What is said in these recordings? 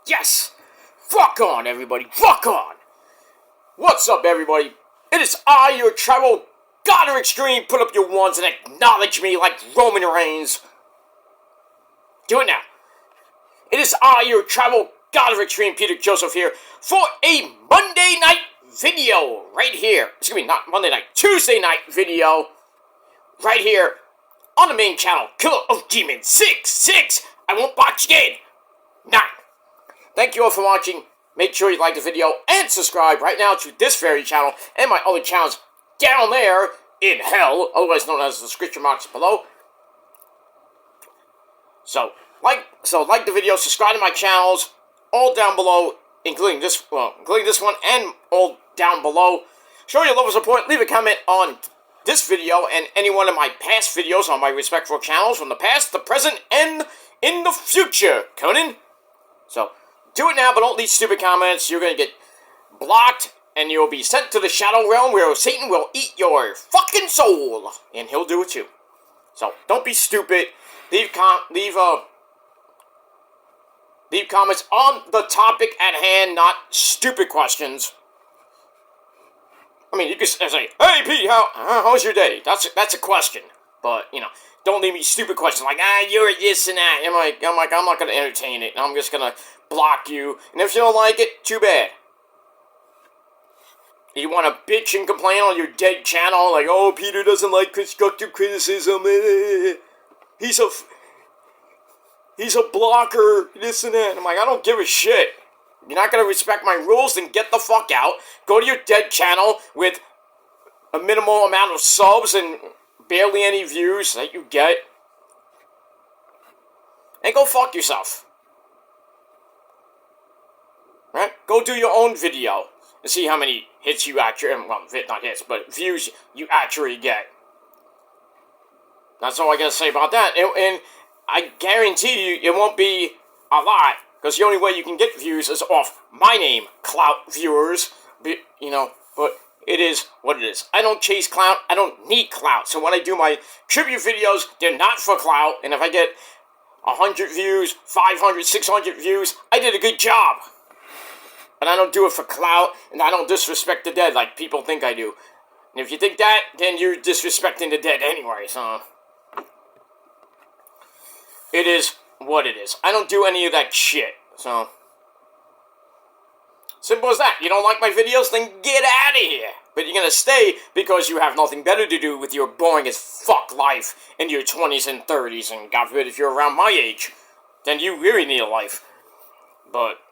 Yes! Rock on, everybody! Rock on! What's up, everybody? It is I, your tribal god of extreme. Put up your ones and acknowledge me like Roman Reigns. Do it now. It is I, your tribal god of extreme, Peter Joseph here, for a Monday night video right here. Excuse me, not Monday night, Tuesday night video right here on the main channel, Killer of Demons 6. I won't box again. 9. Thank you all for watching. Make sure you like the video and subscribe right now to this very channel and my other channels down there in hell, otherwise known as the description box below. So like the video, subscribe to my channels, all down below, including this one and all down below. Show your love and support. Leave a comment on this video and any one of my past videos on my respectful channels from the past, the present, and in the future, Conan. So, do it now, but don't leave stupid comments. You're gonna get blocked, and you'll be sent to the Shadow Realm where Satan will eat your fucking soul. And he'll do it too. So, don't be stupid. Leave comments on the topic at hand, not stupid questions. I mean, you can say, "Hey Pete, how's your day?" That's a question, but you know, don't leave me stupid questions like, "You're this and that." I'm not gonna entertain it. I'm just gonna block you, and if you don't like it, too bad. You want to bitch and complain on your dead channel, like, "Oh, Peter doesn't like constructive criticism. He's a blocker, this and that." I'm like, I don't give a shit. You're not going to respect my rules, then get the fuck out. Go to your dead channel with a minimal amount of subs and barely any views that you get. And go fuck yourself. Right? Go do your own video and see how many hits you actually, well, not hits, but views you actually get. That's all I gotta say about that. And I guarantee you, it won't be a lot, because the only way you can get views is off my name, clout viewers. But it is what it is. I don't chase clout. I don't need clout. So when I do my tribute videos, they're not for clout. And if I get 100 views, 500, 600 views, I did a good job. And I don't do it for clout, and I don't disrespect the dead like people think I do. And if you think that, then you're disrespecting the dead anyway, so it is what it is. I don't do any of that shit, so simple as that. You don't like my videos, then get out of here. But you're gonna stay because you have nothing better to do with your boring as fuck life in your 20s and 30s, and God forbid if you're around my age, then you really need a life. But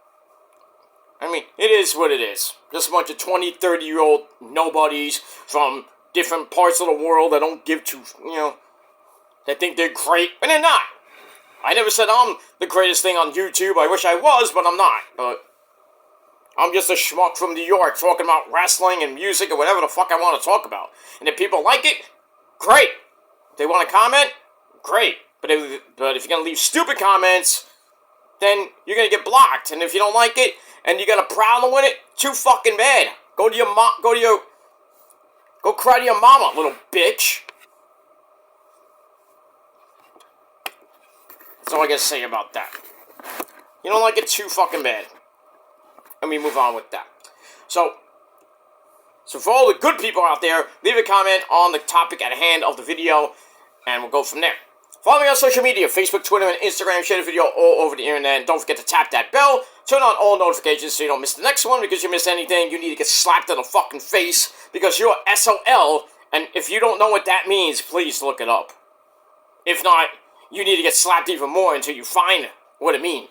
I mean, it is what it is. Just a bunch of 20, 30-year-old nobodies from different parts of the world that don't give to, that think they're great, and they're not. I never said I'm the greatest thing on YouTube. I wish I was, but I'm not. But I'm just a schmuck from New York talking about wrestling and music or whatever the fuck I want to talk about. And if people like it, great. If they want to comment, great. But if you're going to leave stupid comments, then you're going to get blocked. And if you don't like it, and you got a problem with it, too fucking bad. Go cry to your mama, little bitch. That's all I gotta say about that. You don't like it, too fucking bad. And we move on with that. So for all the good people out there, leave a comment on the topic at hand of the video, and we'll go from there. Follow me on social media, Facebook, Twitter, and Instagram. Share the video all over the internet. And don't forget to tap that bell. Turn on all notifications so you don't miss the next one. Because you miss anything, you need to get slapped in the fucking face. Because you're SOL. And if you don't know what that means, please look it up. If not, you need to get slapped even more until you find out what it means.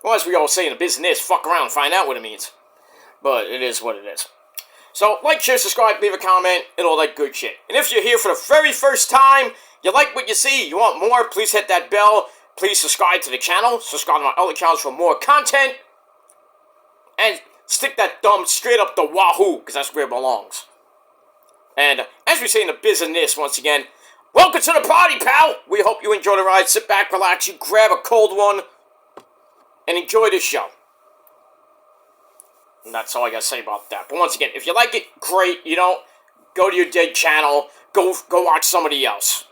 Well, as we all say in the business, fuck around and find out what it means. But it is what it is. So, like, share, subscribe, leave a comment, and all that good shit. And if you're here for the very first time, you like what you see, you want more, please hit that bell. Please subscribe to the channel. Subscribe to my other channels for more content. And stick that thumb straight up the wahoo, because that's where it belongs. And as we say in the business, once again, welcome to the party, pal! We hope you enjoy the ride. Sit back, relax, you grab a cold one, and enjoy the show. And that's all I gotta say about that. But once again, if you like it, great. You don't, go to your dead channel. Go watch somebody else.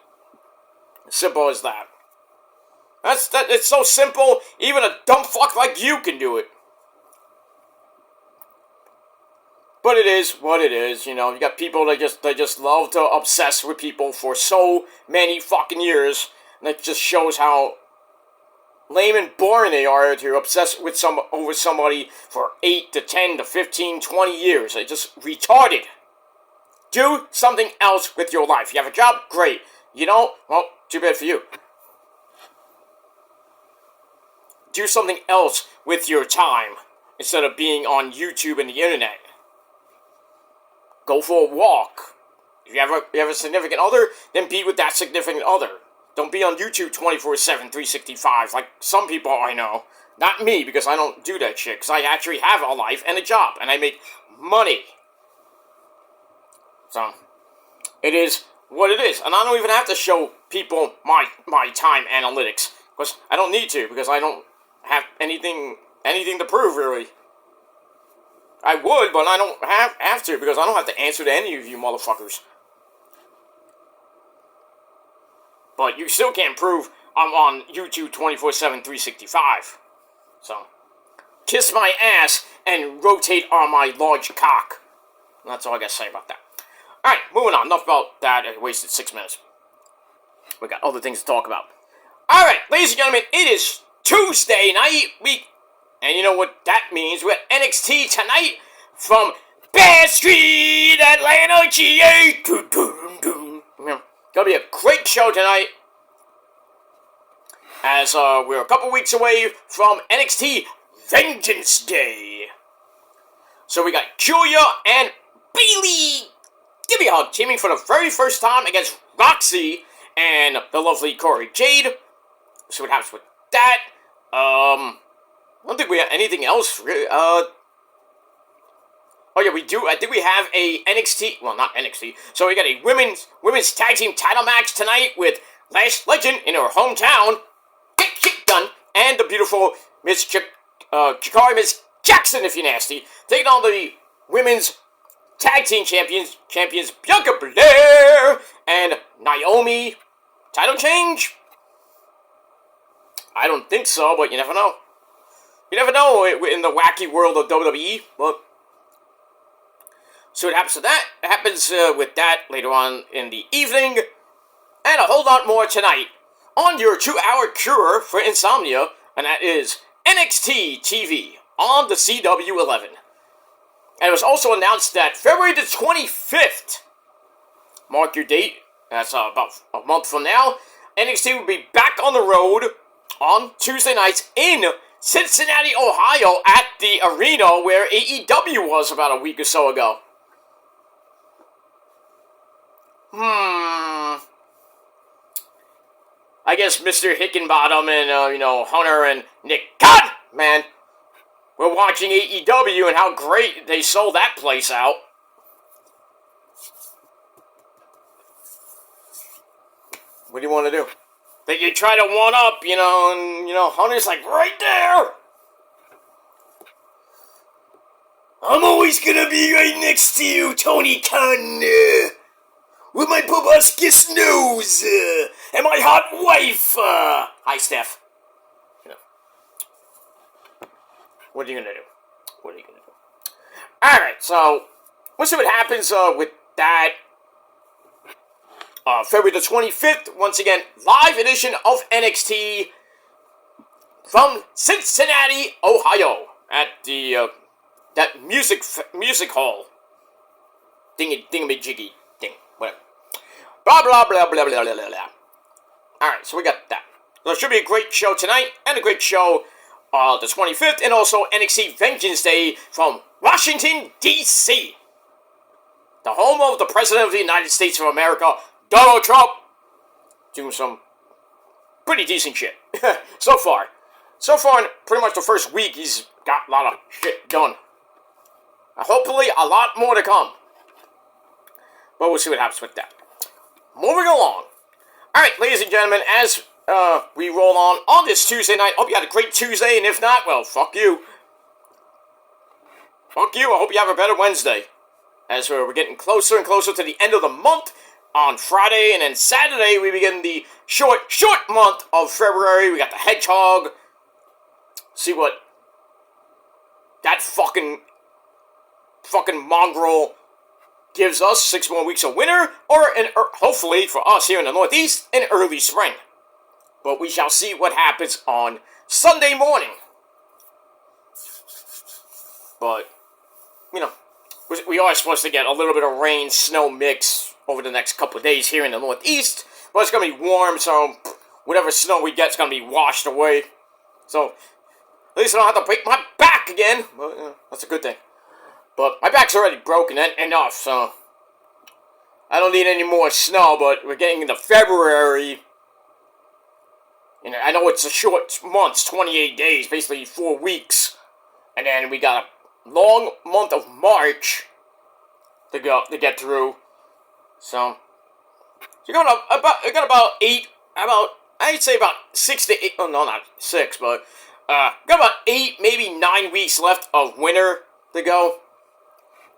Simple as that. It's so simple, even a dumb fuck like you can do it. But it is what it is, you know. You got people that just love to obsess with people for so many fucking years. And that just shows how lame and boring they are to obsess with over somebody for 8 to 10 to 15, 20 years. They're just retarded. Do something else with your life. You have a job? Great. You don't? Well, too bad for you. Do something else with your time instead of being on YouTube and the internet. Go for a walk. If you have a significant other, then be with that significant other. Don't be on YouTube 24/7, 365 like some people I know. Not me, because I don't do that shit, because I actually have a life and a job, and I make money. So, it is what it is. And I don't even have to show people my time analytics, because I don't need to, because I don't have anything to prove, really. I would, but I don't have to, because I don't have to answer to any of you motherfuckers. But you still can't prove I'm on YouTube 24/7, 365. So, kiss my ass and rotate on my large cock. That's all I gotta say about that. Alright, moving on. Enough about that. I wasted 6 minutes. We got other things to talk about. Alright, ladies and gentlemen, it is Tuesday night. And you know what that means? We're at NXT tonight from Bad Street, Atlanta, GA. Gonna be a great show tonight, as we're a couple weeks away from NXT Vengeance Day. So we got Julia and Bayley Give me a hug, teaming for the very first time against Roxy and the lovely Corey Jade. See what happens with that. I don't think we have anything else, really. Oh yeah, we do. I think we have a NXT, well, not NXT. So we got a women's tag team title match tonight with Lash Legend in her hometown, Get Shit Done, and the beautiful Miss Chikari Miss Jackson, if you're nasty, taking on the women's tag team champions Bianca Belair and Naomi. Title change? I don't think so, but you never know. You never know in the wacky world of WWE, but so what happens to that? It happens with that later on in the evening, and a whole lot more tonight on your 2-hour cure for insomnia, and that is NXT TV on the CW11. And it was also announced that February the 25th, mark your date, that's about a month from now, NXT will be back on the road on Tuesday nights in Cincinnati, Ohio, at the arena where AEW was about a week or so ago. I guess Mr. Hickenbottom and, Hunter and Nick, God, man, we're watching AEW and how great they sold that place out. What do you want to do? That you try to one-up, and, Hunter's like, right there! I'm always gonna be right next to you, Tony Khan, with my proboscis nose, and my hot wife, Hi, Steph. What are you gonna do? Alright, so, we'll see what happens, with that. February the 25th, once again, live edition of NXT from Cincinnati, Ohio, at the, that music hall. Dingamajiggy thing, whatever. Blah, blah, blah, blah, blah, blah, blah. Alright, so we got that. So it should be a great show tonight, and a great show, the 25th, and also NXT Vengeance Day from Washington, D.C., the home of the President of the United States of America, Donald Trump, doing some pretty decent shit. So far, in pretty much the first week, he's got a lot of shit done. Hopefully, a lot more to come. But we'll see what happens with that. Moving along. Alright, ladies and gentlemen, as we roll on this Tuesday night, hope you had a great Tuesday, and if not, well, fuck you. Fuck you, I hope you have a better Wednesday. As we're getting closer and closer to the end of the month, on Friday, and then Saturday we begin the short month of February. We got the Hedgehog. See what that fucking mongrel gives us. 6 more weeks of winter, or hopefully for us here in the Northeast, an early spring. But we shall see what happens on Sunday morning. But, you know, we are supposed to get a little bit of rain, snow mix over the next couple of days here in the Northeast. But it's going to be warm, so whatever snow we get is going to be washed away. So, at least I don't have to break my back again. But, that's a good thing. But my back's already broken enough, so I don't need any more snow, but we're getting into February. And I know it's a short month, 28 days, basically 4 weeks. And then we got a long month of March to get through. So you got I'd say about 6 to 8, oh no, not 6, but got about 8, maybe 9 weeks left of winter to go.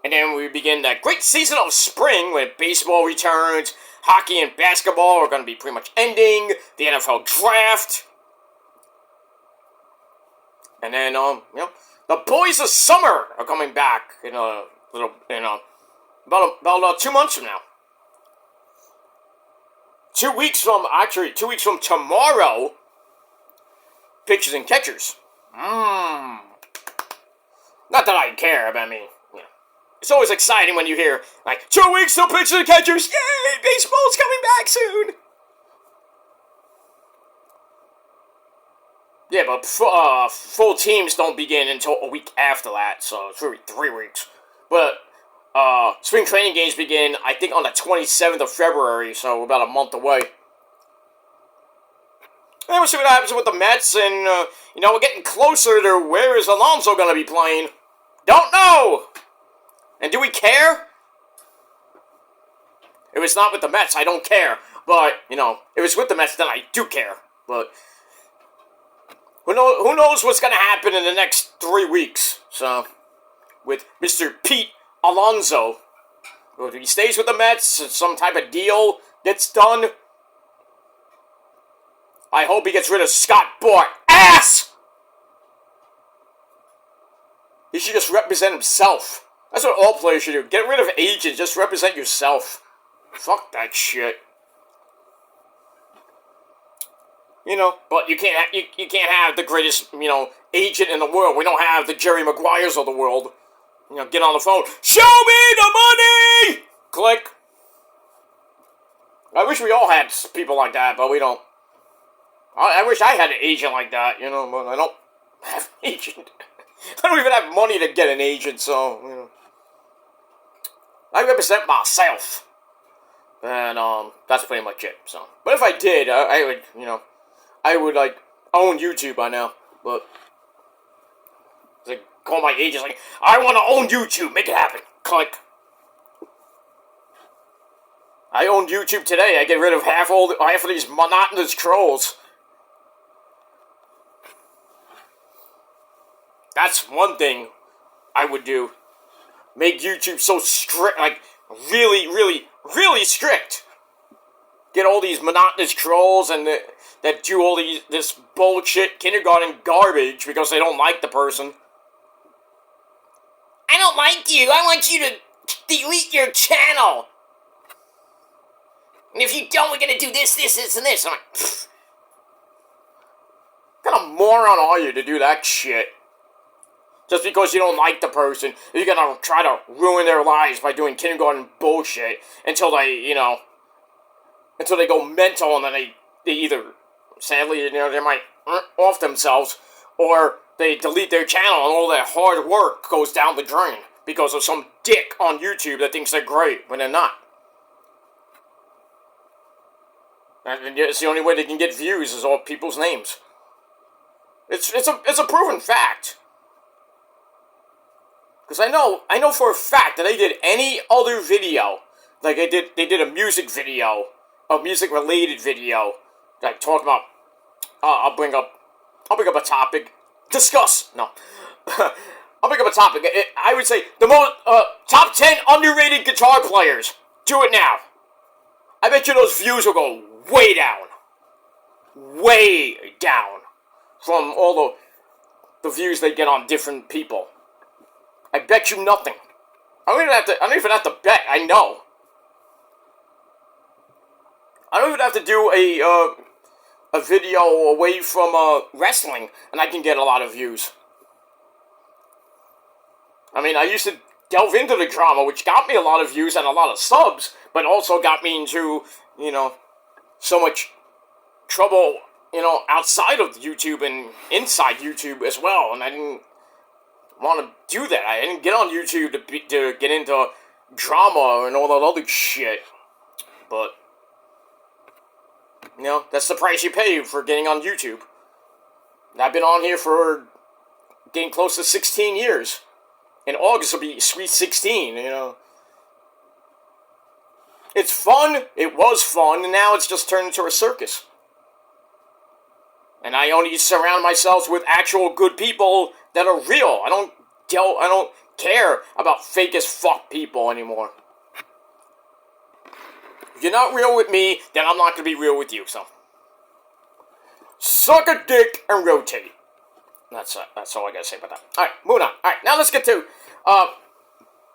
And then we begin that great season of spring when baseball returns, hockey and basketball are going to be pretty much ending, the NFL draft. And then, the boys of summer are coming back about 2 months from now. 2 weeks from tomorrow, pitchers and catchers. Not that I care, but I mean, it's always exciting when you hear, 2 weeks till pitchers and catchers, yay, baseball's coming back soon! Yeah, but full teams don't begin until a week after that, so it's really 3 weeks. But spring training games begin, I think, on the 27th of February, so about a month away. And we'll see what happens with the Mets, and, we're getting closer to where is Alonso going to be playing. Don't know! And do we care? If it's not with the Mets, I don't care. But, if it's with the Mets, then I do care. But who knows what's going to happen in the next 3 weeks. So, with Mr. Pete Alonso, if he stays with the Mets, some type of deal gets done. I hope he gets rid of Scott Boras ass! He should just represent himself. That's what all players should do. Get rid of agents. Just represent yourself. Fuck that shit. But you can't have the greatest, agent in the world. We don't have the Jerry Maguires of the world. Get on the phone. Show me the money! Click. I wish we all had people like that, but we don't. I wish I had an agent like that, but I don't have an agent. I don't even have money to get an agent, so, I represent myself. And, that's pretty much it, so. But if I did, I would, own YouTube by now. But, call my agents, I want to own YouTube, make it happen. Click. I own YouTube today. I get rid of half of these monotonous trolls. That's one thing I would do. Make YouTube so strict, really, really, really strict. Get all these monotonous trolls and that do all this bullshit kindergarten garbage because they don't like the person. I don't like you. I want you to delete your channel. And if you don't, we're gonna do this, and this. I'm like, pfft. What kind of moron are you to do that shit? Just because you don't like the person, you're gonna try to ruin their lives by doing kindergarten bullshit until they, until they go mental and then they either, sadly, they might off themselves, or they delete their channel and all their hard work goes down the drain because of some dick on YouTube that thinks they're great when they're not. And it's the only way they can get views is all people's names. It's a proven fact. Because I know for a fact that they did any other video, they did a music video, a music related video, talk about, I'll bring up a topic, discuss, no, I'll bring up a topic, I would say, the most, top 10 underrated guitar players, do it now, I bet you those views will go way down. Way down. From all the views they get on different people. I bet you nothing. I don't even have to bet, I know. I don't even have to do a video away from wrestling, and I can get a lot of views. I mean, I used to delve into the drama, which got me a lot of views and a lot of subs, but also got me into, so much trouble, outside of YouTube and inside YouTube as well, and I didn't want to do that. I didn't get on YouTube to get into drama and all that other shit, but, that's the price you pay for getting on YouTube. And I've been on here for getting close to 16 years. In August will be sweet 16, It's fun, it was fun, and now it's just turned into a circus. And I only surround myself with actual good people that are real. I don't care about fake as fuck people anymore. If you're not real with me, then I'm not going to be real with you, so. Suck a dick and rotate. That's all I gotta say about that. Alright, moving on. Alright, now let's get to what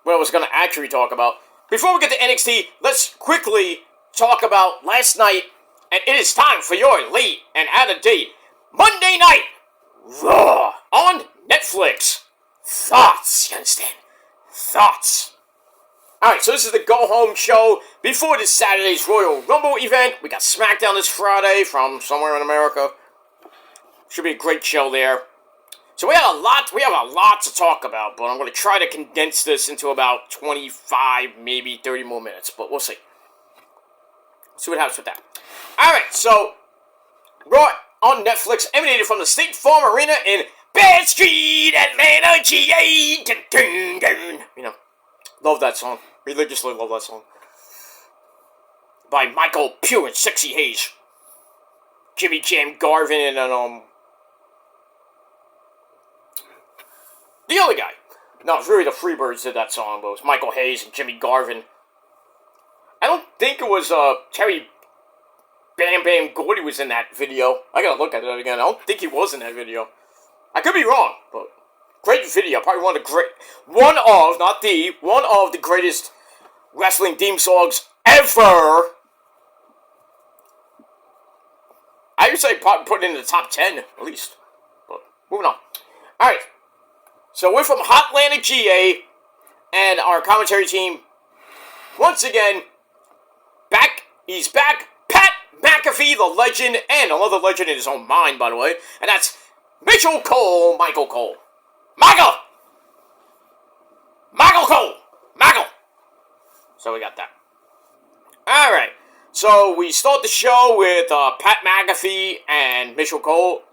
I was going to actually talk about. Before we get to NXT, let's quickly talk about last night, and it is time for your late and out-of-date Monday Night Raw on Netflix. Thoughts, you understand? Thoughts. Alright, so this is the go-home show before this Saturday's Royal Rumble event. We got SmackDown this Friday from somewhere in America. Should be a great show there. So we have a lot to talk about, but I'm going to try to condense this into about 25, maybe 30 more minutes, but we'll see. See what happens with that. Alright, so Raw on Netflix emanated from the State Farm Arena in Bad Street, Atlanta, GA. Dun, dun, dun. Love that song. Religiously love that song. By Michael Pure and Sexy Hayes. Jimmy Jam Garvin and the other guy. No, it's really the Freebirds did that song, but it was Michael Hayes and Jimmy Garvin. I don't think it was Terry Bam Bam Gordy was in that video. I gotta look at it again. I don't think he was in that video. I could be wrong, but great video. Probably one of the greatest wrestling theme songs ever. I would say probably put it in the top 10, at least. But moving on. Alright. So we're from Hotlanta, GA, and our commentary team, once again, he's back, Pat McAfee, the legend, and another legend in his own mind, by the way, and that's Michael Cole. So we got that. Alright, so we start the show with Pat McAfee and Michael Cole.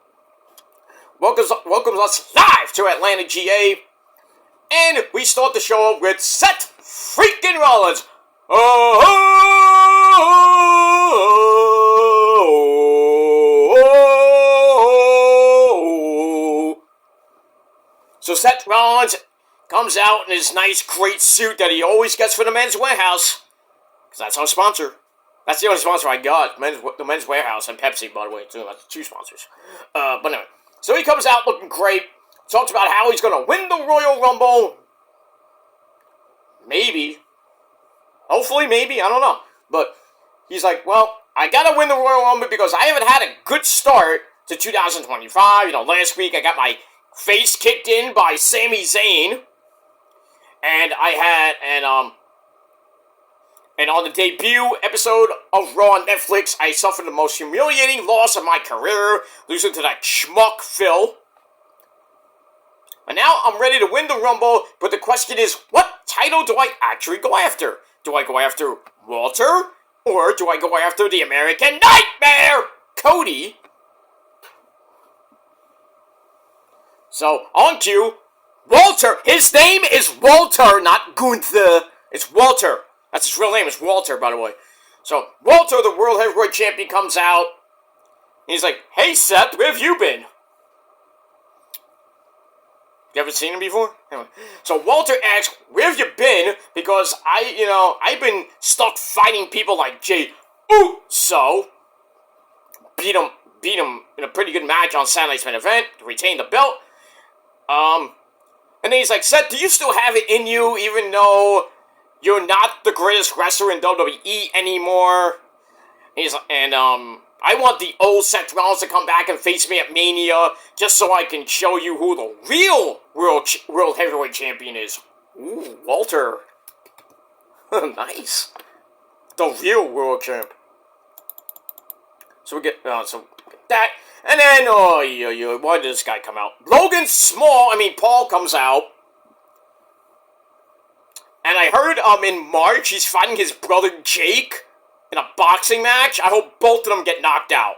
Welcomes us live to Atlanta, GA. And we start the show with Seth freaking Rollins. So Seth Rollins comes out in his nice, great suit that he always gets for the Men's Warehouse. Because that's our sponsor. That's the only sponsor I got. The Men's Warehouse and Pepsi, by the way, too. That's two sponsors. But anyway. So he comes out looking great, talks about how he's going to win the Royal Rumble. Maybe. Hopefully, maybe. I don't know. But he's like, well, I got to win the Royal Rumble because I haven't had a good start to 2025. Last week I got my face kicked in by Sami Zayn. And and on the debut episode of Raw on Netflix, I suffered the most humiliating loss of my career, losing to that schmuck Phil. And now I'm ready to win the Rumble, but the question is, what title do I actually go after? Do I go after Walter? Or do I go after the American Nightmare, Cody? So, on cue, Walter. His name is Walter, not Gunther. It's Walter. That's his real name. It's Walter, by the way. So, Walter, the World Heavyweight Champion, comes out. And he's like, hey, Seth, where have you been? You ever seen him before? Anyway. So, Walter asks, where have you been? Because I've been stuck fighting people like Jay So beat him in a pretty good match on Saturday's main event to retain the belt. And then he's like, Seth, do you still have it in you, even though you're not the greatest wrestler in WWE anymore? I want the old Seth Rollins to come back and face me at Mania, just so I can show you who the real World Heavyweight Champion is. Ooh, Walter. Nice. The real World Champ. So we get that. And then, why did this guy come out? Paul comes out. And I heard, in March, he's fighting his brother Jake in a boxing match. I hope both of them get knocked out.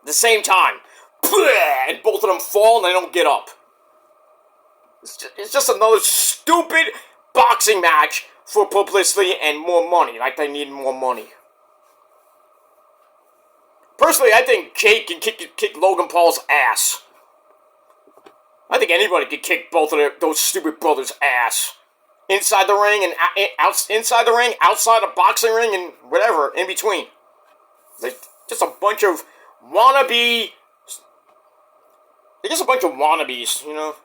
At the same time. And both of them fall and they don't get up. It's just another stupid boxing match for publicity and more money. Like they need more money. Personally, I think Jake can kick Logan Paul's ass. I think anybody could kick both of those stupid brothers' ass. Inside the ring and inside the ring, outside the boxing ring, and whatever in between. They're just a bunch of wannabe. They're just a bunch of wannabes, you know.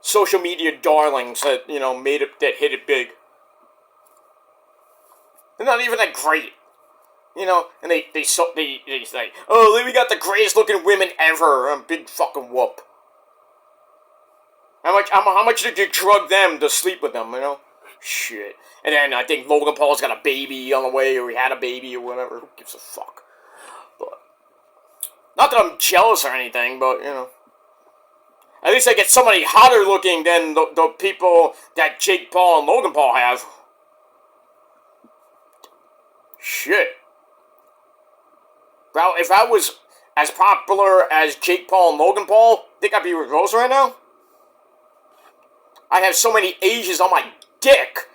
Social media darlings that that hit it big. They're not even that great. And they say, oh, we got the greatest looking women ever. Big fucking whoop. How much did you drug them to sleep with them, Shit. And then I think Logan Paul's got a baby on the way, or he had a baby, or whatever. Who gives a fuck? But, not that I'm jealous or anything, but, at least I get somebody hotter looking than the people that Jake Paul and Logan Paul have. Shit. Well, if I was as popular as Jake Paul and Logan Paul, think I'd be with Rosa right now? I have so many Asians on my dick.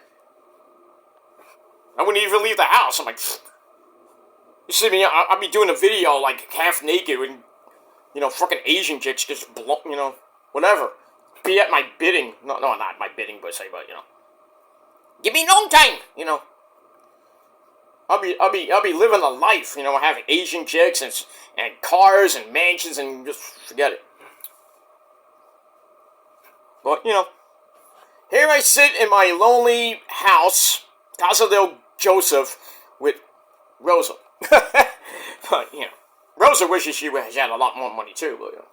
I wouldn't even leave the house. I'm like, you see me, I'd be doing a video like half naked with, fucking Asian chicks just, whatever. Be at my bidding. No, not my bidding, but give me no time, I'll be living a life, having Asian chicks and cars and mansions and just forget it. But, here I sit in my lonely house, Casa del Joseph, with Rosa. But, Rosa wishes she had a lot more money too, but,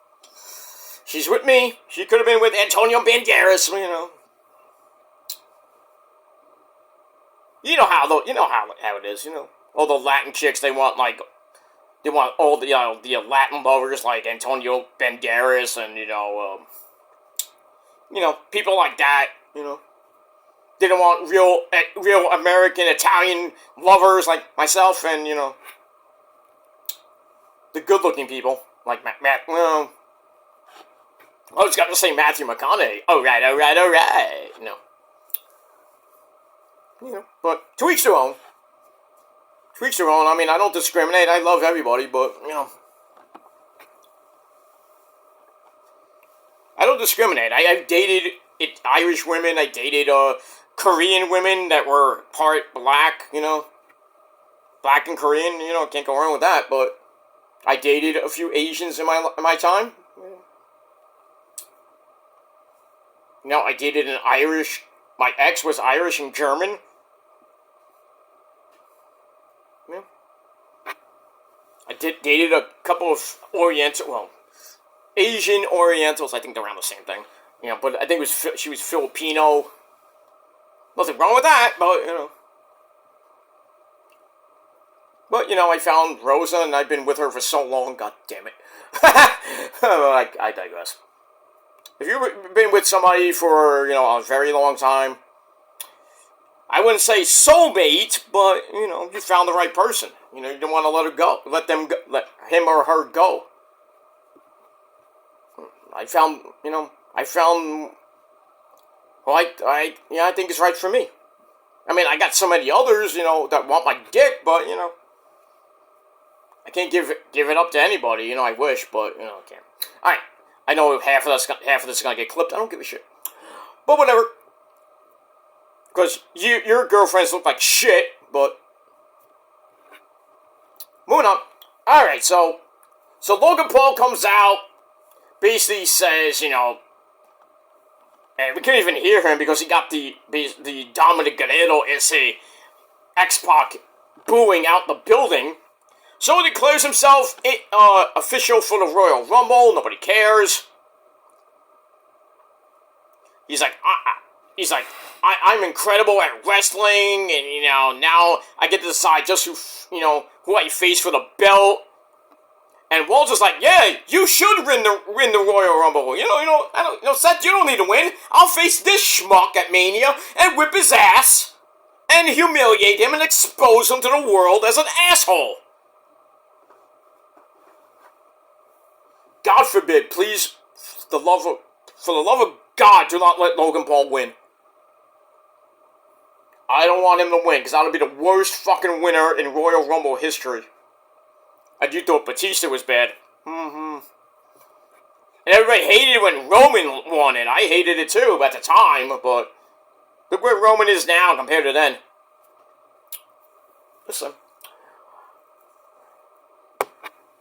she's with me. She could have been with Antonio Banderas, You know how it is, All the Latin chicks, they want all the Latin lovers like Antonio Banderas and, people like that, They don't want real American, Italian lovers like myself and, the good-looking people like Matt, I was going to say Matthew McConaughey. All right. But to each their own. To each their own. I mean, I don't discriminate. I love everybody, but, I don't discriminate. I've dated Irish women. I dated Korean women that were part black, Black and Korean, can't go wrong with that, but I dated a few Asians in my time. I dated an Irish. My ex was Irish and German. I dated a couple of Asian Orientals. I think they're around the same thing. But I think she was Filipino. Nothing wrong with that, but, But, I found Rosa, and I've been with her for so long, god damn it. I digress. If you've been with somebody for, a very long time, I wouldn't say soulmate, but, you found the right person. You don't want to let her go. Let him or her go. I found, I think it's right for me. I mean, I got so many others, that want my dick, but, I can't give it up to anybody, I wish, but, I can't. Alright, I know half of this is gonna get clipped, I don't give a shit. But whatever. Because your girlfriends look like shit, but moving on. Alright, so Logan Paul comes out, basically says, you know, and we can't even hear him because he got the Dominic Guerrero ese X-Pac booing out the building. So he declares himself official for the Royal Rumble. Nobody cares. He's like, I'm incredible at wrestling, and you know now I get to decide just who I face for the belt. And Walter's like, yeah, you should win the Royal Rumble. Seth, you don't need to win. I'll face this schmuck at Mania and whip his ass and humiliate him and expose him to the world as an asshole. God forbid, please, for the love of God, do not let Logan Paul win. I don't want him to win, because that would be the worst fucking winner in Royal Rumble history. I do thought Batista was bad. And everybody hated when Roman won it. I hated it too at the time, but look where Roman is now compared to then. Listen.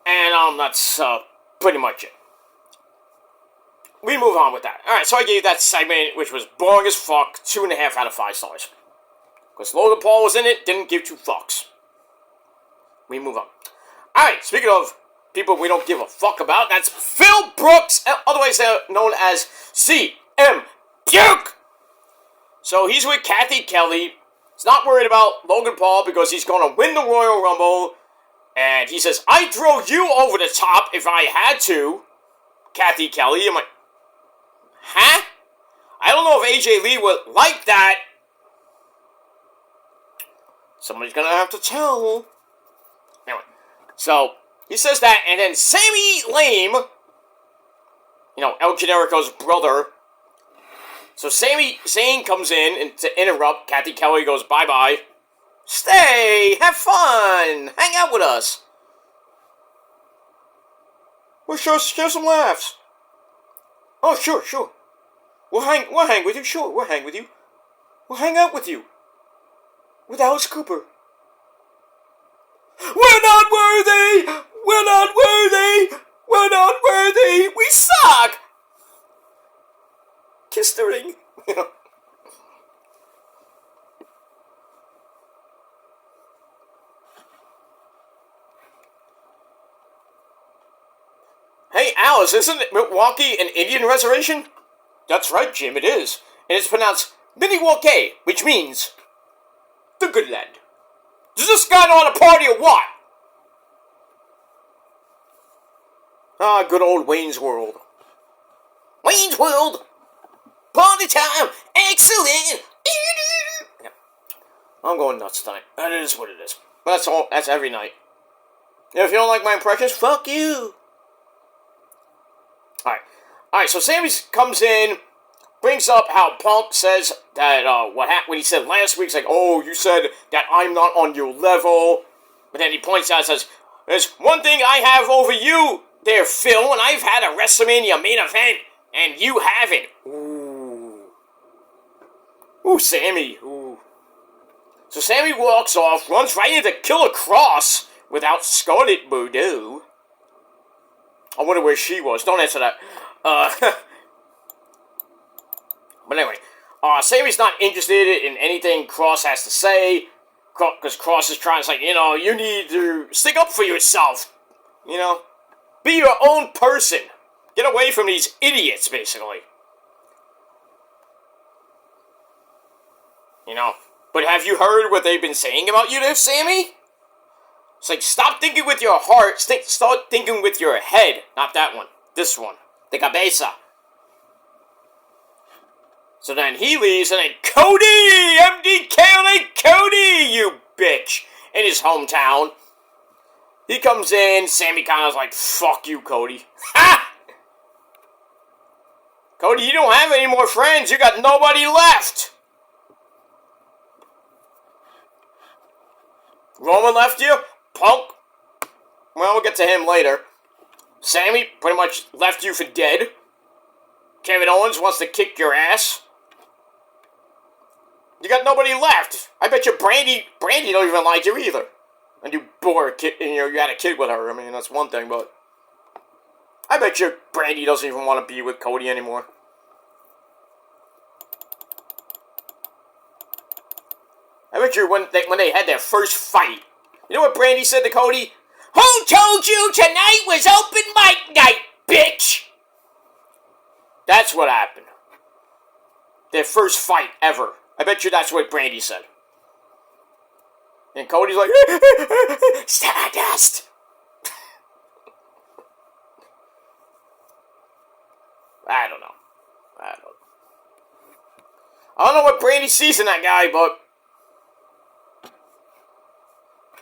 And that's pretty much it. We move on with that. Alright, so I gave that segment, which was boring as fuck, 2.5 out of 5 stars. Because Logan Paul was in it, didn't give 2 fucks. We move on. Alright, speaking of people we don't give a fuck about, that's Phil Brooks, otherwise known as CM Puke! So he's with Kathy Kelly. He's not worried about Logan Paul because he's going to win the Royal Rumble. And he says, I'd throw you over the top if I had to, Kathy Kelly. I'm like, huh? I don't know if AJ Lee would like that. Somebody's going to have to tell. Anyway, so he says that, and then Sami Lame, El Generico's brother. So Sami Zayn comes in and to interrupt. Kathy Kelly goes, bye-bye. Stay, have fun, hang out with us. We'll share some laughs. Oh, sure. We'll hang with you, sure, we'll hang with you. We'll hang out with you. With Alice Cooper. We're not worthy! We're not worthy! We're not worthy! We suck! Kiss the ring. Hey, Alice, isn't Milwaukee an Indian reservation? That's right, Jim, it is. And it's pronounced Milwaukee, which means the good land. Does this guy know how to party or what? Ah, good old Wayne's World. Wayne's World! Party time! Excellent! Yeah. I'm going nuts tonight. That is what it is. But that's every night. And if you don't like my impressions, fuck you! Alright, so Sami comes in, brings up how Punk says that, what he said last week, he's like, oh, you said that I'm not on your level. But then he points out and says, there's one thing I have over you there, Phil, and I've had a WrestleMania main event, and you haven't. Ooh, Sami. Ooh. So Sami walks off, runs right into Killer Cross without Scarlet Bordeaux. I wonder where she was. Don't answer that. But anyway, Sami's not interested in anything Cross has to say, because Cross is trying to say, you need to stick up for yourself. Be your own person. Get away from these idiots, basically. But have you heard what they've been saying about you there, Sami? It's like, stop thinking with your heart, start thinking with your head. Not that one. This one. The cabeza. So then he leaves, and then Cody! MDK Cody, you bitch! In his hometown. He comes in, Sami kind of like, fuck you, Cody. Ha! Cody, you don't have any more friends. You got nobody left. Roman left you? Punk? Well, we'll get to him later. Sami pretty much left you for dead. Kevin Owens wants to kick your ass. You got nobody left. I bet you Brandy don't even like you either. And you bore a kid, you had a kid with her. I mean, that's one thing, but I bet you Brandy doesn't even want to be with Cody anymore. I bet you when they had their first fight, you know what Brandy said to Cody? Who told you tonight was open mic night, bitch? That's what happened. Their first fight ever. I bet you that's what Brandy said. And Cody's like, Stardust. I don't know. I don't know what Brandy sees in that guy, but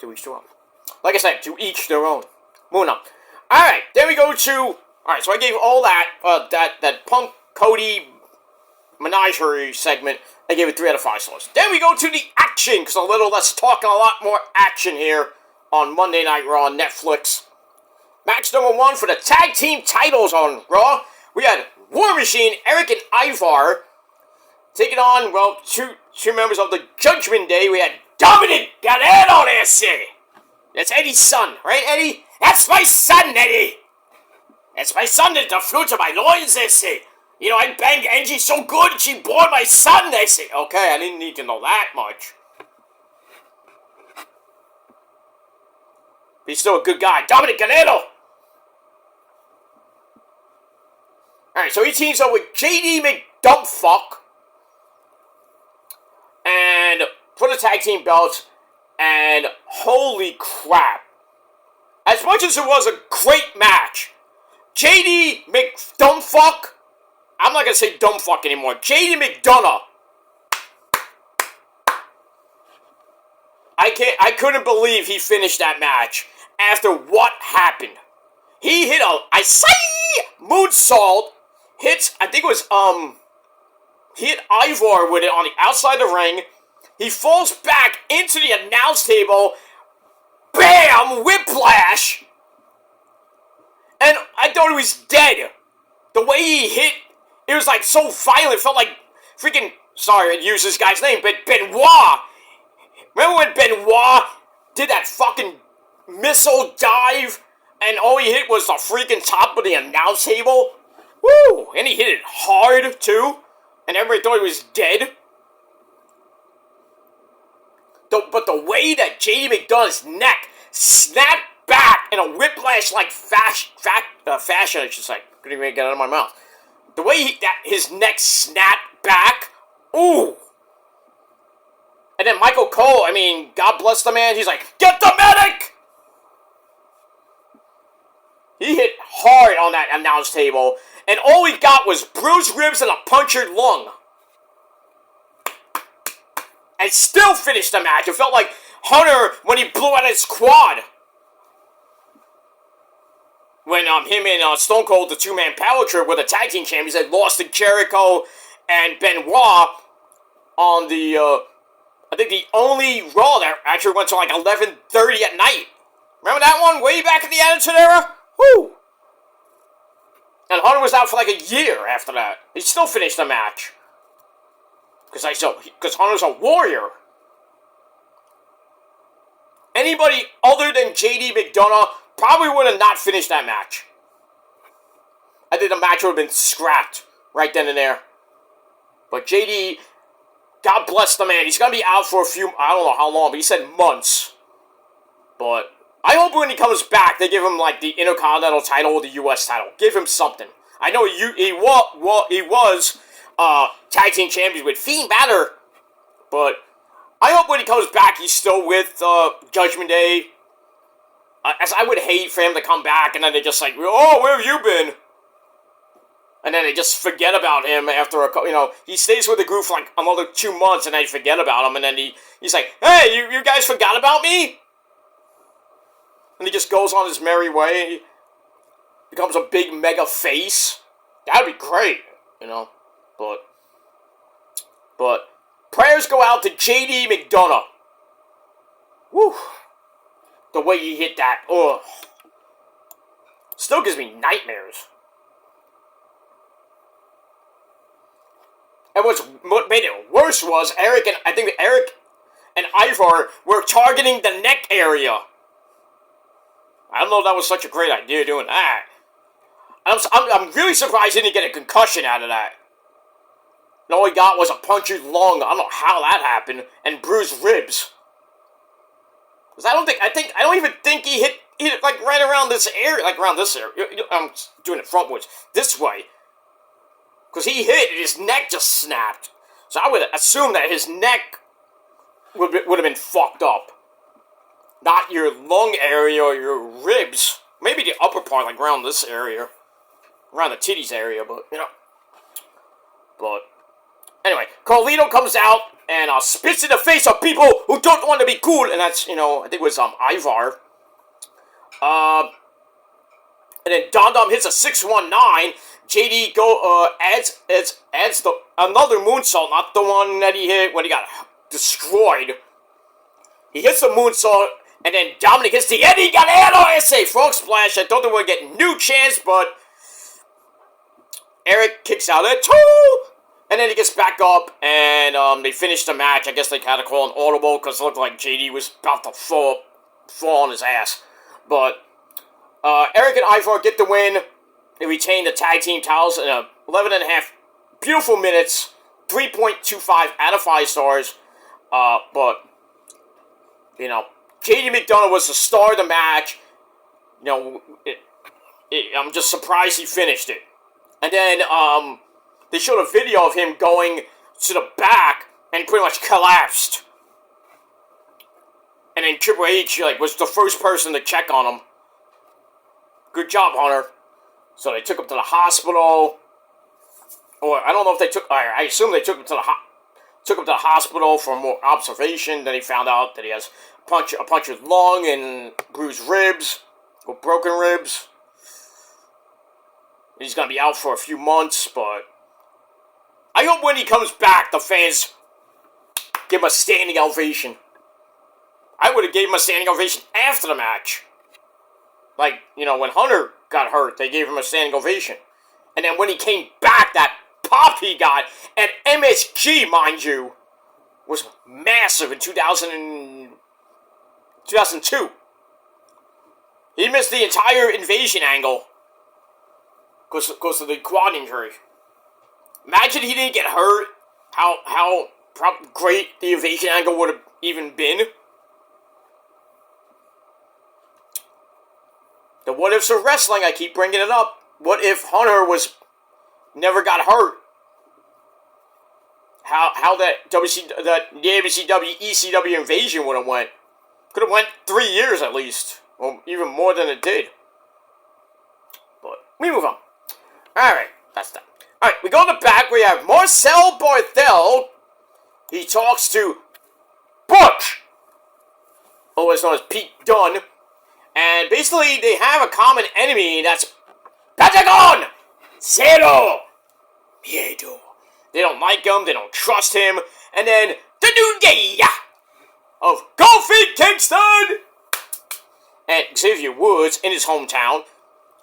to each their own. Like I said, to each their own. Moving on. Alright, then we go to... Alright, so I gave all that, that Punk Cody menagerie segment, I gave it 3 out of 5 stars. Then we go to the action, because a little less talk and a lot more action here on Monday Night Raw on Netflix. Match number 1 for the tag team titles on Raw. We had War Machine, Eric and Ivar, taking on, well, two members of the Judgment Day. We had Dominic Guerrero there, see. That's Eddie's son, right, Eddie? That's my son, Eddie. That's my son, the fruit of my loins, they say. You know, I banged Angie so good, she bore my son, they say. Okay, I didn't need to know that much. But he's still a good guy. Dominic Guerrero. Alright, so he teams up with JD McDumpfuck. And for the tag team belts. And holy crap. As much as it was a great match, JD McDumpfuck, I'm not going to say dumbfuck anymore, JD McDonough, I couldn't believe he finished that match after what happened. He hit I say moonsault, I think it was, he hit Ivar with it on the outside of the ring. He falls back into the announce table. Bam! Whiplash! And I thought he was dead. The way he hit, it was like so violent. It felt like freaking, sorry, I use this guy's name, but Benoit. Remember when Benoit did that fucking missile dive and all he hit was the freaking top of the announce table? Woo! And he hit it hard, too. And everybody thought he was dead. But the way that JD McDonough's neck snapped back in a whiplash-like fashion, I should say. Couldn't even get it out of my mouth. The way his neck snapped back, ooh. And then Michael Cole, I mean, God bless the man, he's like, get the medic! He hit hard on that announce table, and all he got was bruised ribs and a punctured lung. And still finished the match. It felt like Hunter when he blew out his quad. When him and Stone Cold, the two-man power trip, were the tag team champions, had lost to Jericho and Benoit on the, I think the only Raw that actually went to like 11:30 at night. Remember that one way back in the Attitude Era? Woo! And Hunter was out for like a year after that. He still finished the match. Because Hunter's a warrior. Anybody other than JD McDonough probably would have not finished that match. I think the match would have been scrapped right then and there. But JD, God bless the man. He's going to be out for I don't know how long, but he said months. But I hope when he comes back, they give him like the Intercontinental title or the US title. Give him something. I know he was tag team champions with Fiend Balor, but I hope when he comes back he's still with Judgment Day. As I would hate for him to come back and then they just like, oh, where have you been? And then they just forget about him after he stays with the group for like another 2 months and then they forget about him and then he's like, hey, you guys forgot about me? And he just goes on his merry way. He becomes a big mega face. That'd be great, But prayers go out to JD McDonough. Woo. The way he hit that, ugh. Still gives me nightmares. And what made it worse was Eric and Ivar were targeting the neck area. I don't know if that was such a great idea doing that. I'm really surprised he didn't get a concussion out of that. And all he got was a punctured lung. I don't know how that happened, and bruised ribs. Because I don't even think he hit it like right around this area, like around this area. I'm doing it frontwards, this way. Because he hit and his neck just snapped. So I would assume that his neck would have been fucked up. Not your lung area or your ribs. Maybe the upper part, like around this area. Around the titties area, but, you know. But, anyway, Carlito comes out and spits in the face of people who don't want to be cool. And that's, you know, I think it was Ivar. And then Dom Dom hits a 619. JD adds another moonsault, not the one that he hit when he got destroyed. He hits the moonsault, and then Dominic hits the Eddie Galero SA frog splash. I thought they would get new chance, but Eric kicks out at 2, and then he gets back up, and they finish the match. I guess they had to call an audible because it looked like JD was about to fall on his ass. But Eric and Ivar get the win. They retain the tag team titles in 11 and a half beautiful minutes, 3.25 out of 5 stars. But, you know, JD McDonough was the star of the match. You know, I'm just surprised he finished it. And then they showed a video of him going to the back and pretty much collapsed. And then Triple H was the first person to check on him. Good job, Hunter. So they took him to the hospital, or I don't know if they took. I assume they took him to the hospital for more observation. Then he found out that he has a punctured lung and bruised ribs, or broken ribs. He's gonna be out for a few months, but I hope when he comes back, the fans give him a standing ovation. I would have gave him a standing ovation after the match. Like, you know, when Hunter got hurt, they gave him a standing ovation. And then when he came back, that pop he got at MSG, mind you, was massive in 2002. He missed the entire invasion angle because of the quad injury. Imagine he didn't get hurt, how great the invasion angle would have even been. The what ifs of wrestling, I keep bringing it up. What if Hunter never got hurt? How that the WCW ECW invasion would have went? Could have went 3 years at least, or even more than it did. But we move on. All right, that's that. All right, we go to the back. We have Marcel Barthel. He talks to Butch, always known as Pete Dunne. And basically, they have a common enemy, and that's Pentagon Zero Miedo. They don't like him, they don't trust him. And then, the new day of Kofi Kingston and Xavier Woods in his hometown.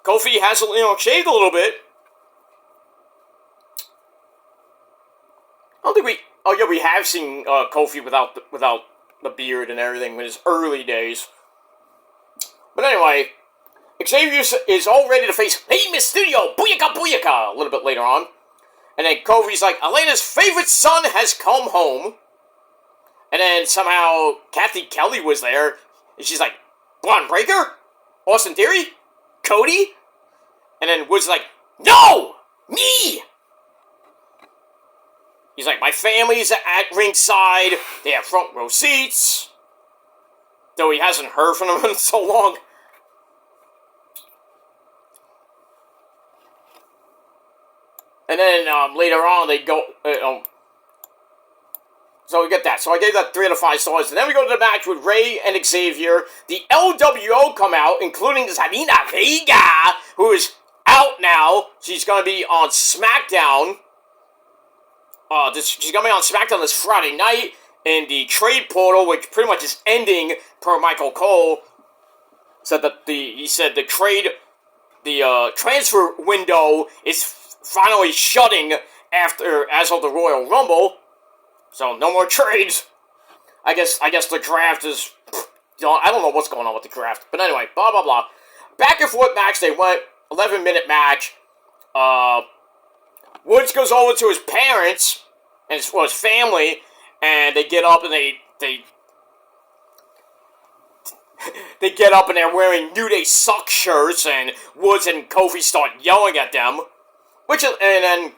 Kofi has, shaved a little bit. I don't think we have seen Kofi without the beard and everything in his early days. But anyway, Xavier is all ready to face Rey Mysterio, Booyaka Booyaka, a little bit later on. And then Kofi's like, Elena's favorite son has come home. And then somehow Kathy Kelly was there. And she's like, Braun Breaker? Austin Theory? Cody? And then Woods is like, no! Me! He's like, my family's at ringside. They have front row seats. Though he hasn't heard from them in so long. And then later on they go. So we get that. So I gave that 3 out of 5 stars. And then we go to the match with Rey and Xavier. The LWO come out, including Zelina Vega, who is out now. She's going to be on SmackDown. She's going to be on SmackDown this Friday night. In the trade portal, which pretty much is ending per Michael Cole, said that he said the transfer window is finally shutting as of the Royal Rumble, so no more trades. I guess the draft is, I don't know what's going on with the draft. But anyway, blah, blah, blah. Back and forth match, they went, 11-minute match. Woods goes over to his parents, and his family, and they get up and they get up and they're wearing New Day Suck shirts, and Woods and Kofi start yelling at them. And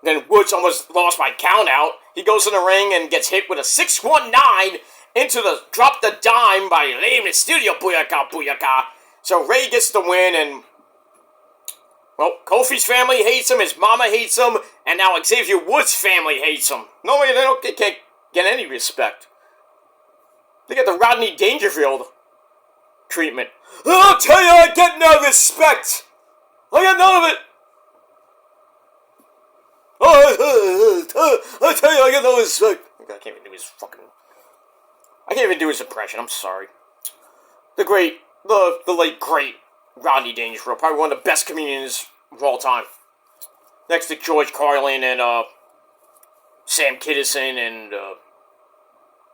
then Woods almost lost my count out. He goes in the ring and gets hit with a 619 into the drop the dime by Rey Mysterio. Booyaka, booyaka. So Rey gets the win, and well, Kofi's family hates him, his mama hates him, and now Xavier Woods' family hates him. No way, they can't get any respect. They get the Rodney Dangerfield treatment. I'll tell you, I get no respect. I get none of it. I'll tell you, I get no respect. I can't even do his I can't even do his impression. I'm sorry. The late great Rodney Dangerfield, probably one of the best comedians of all time. Next to George Carlin and Sam Kinison and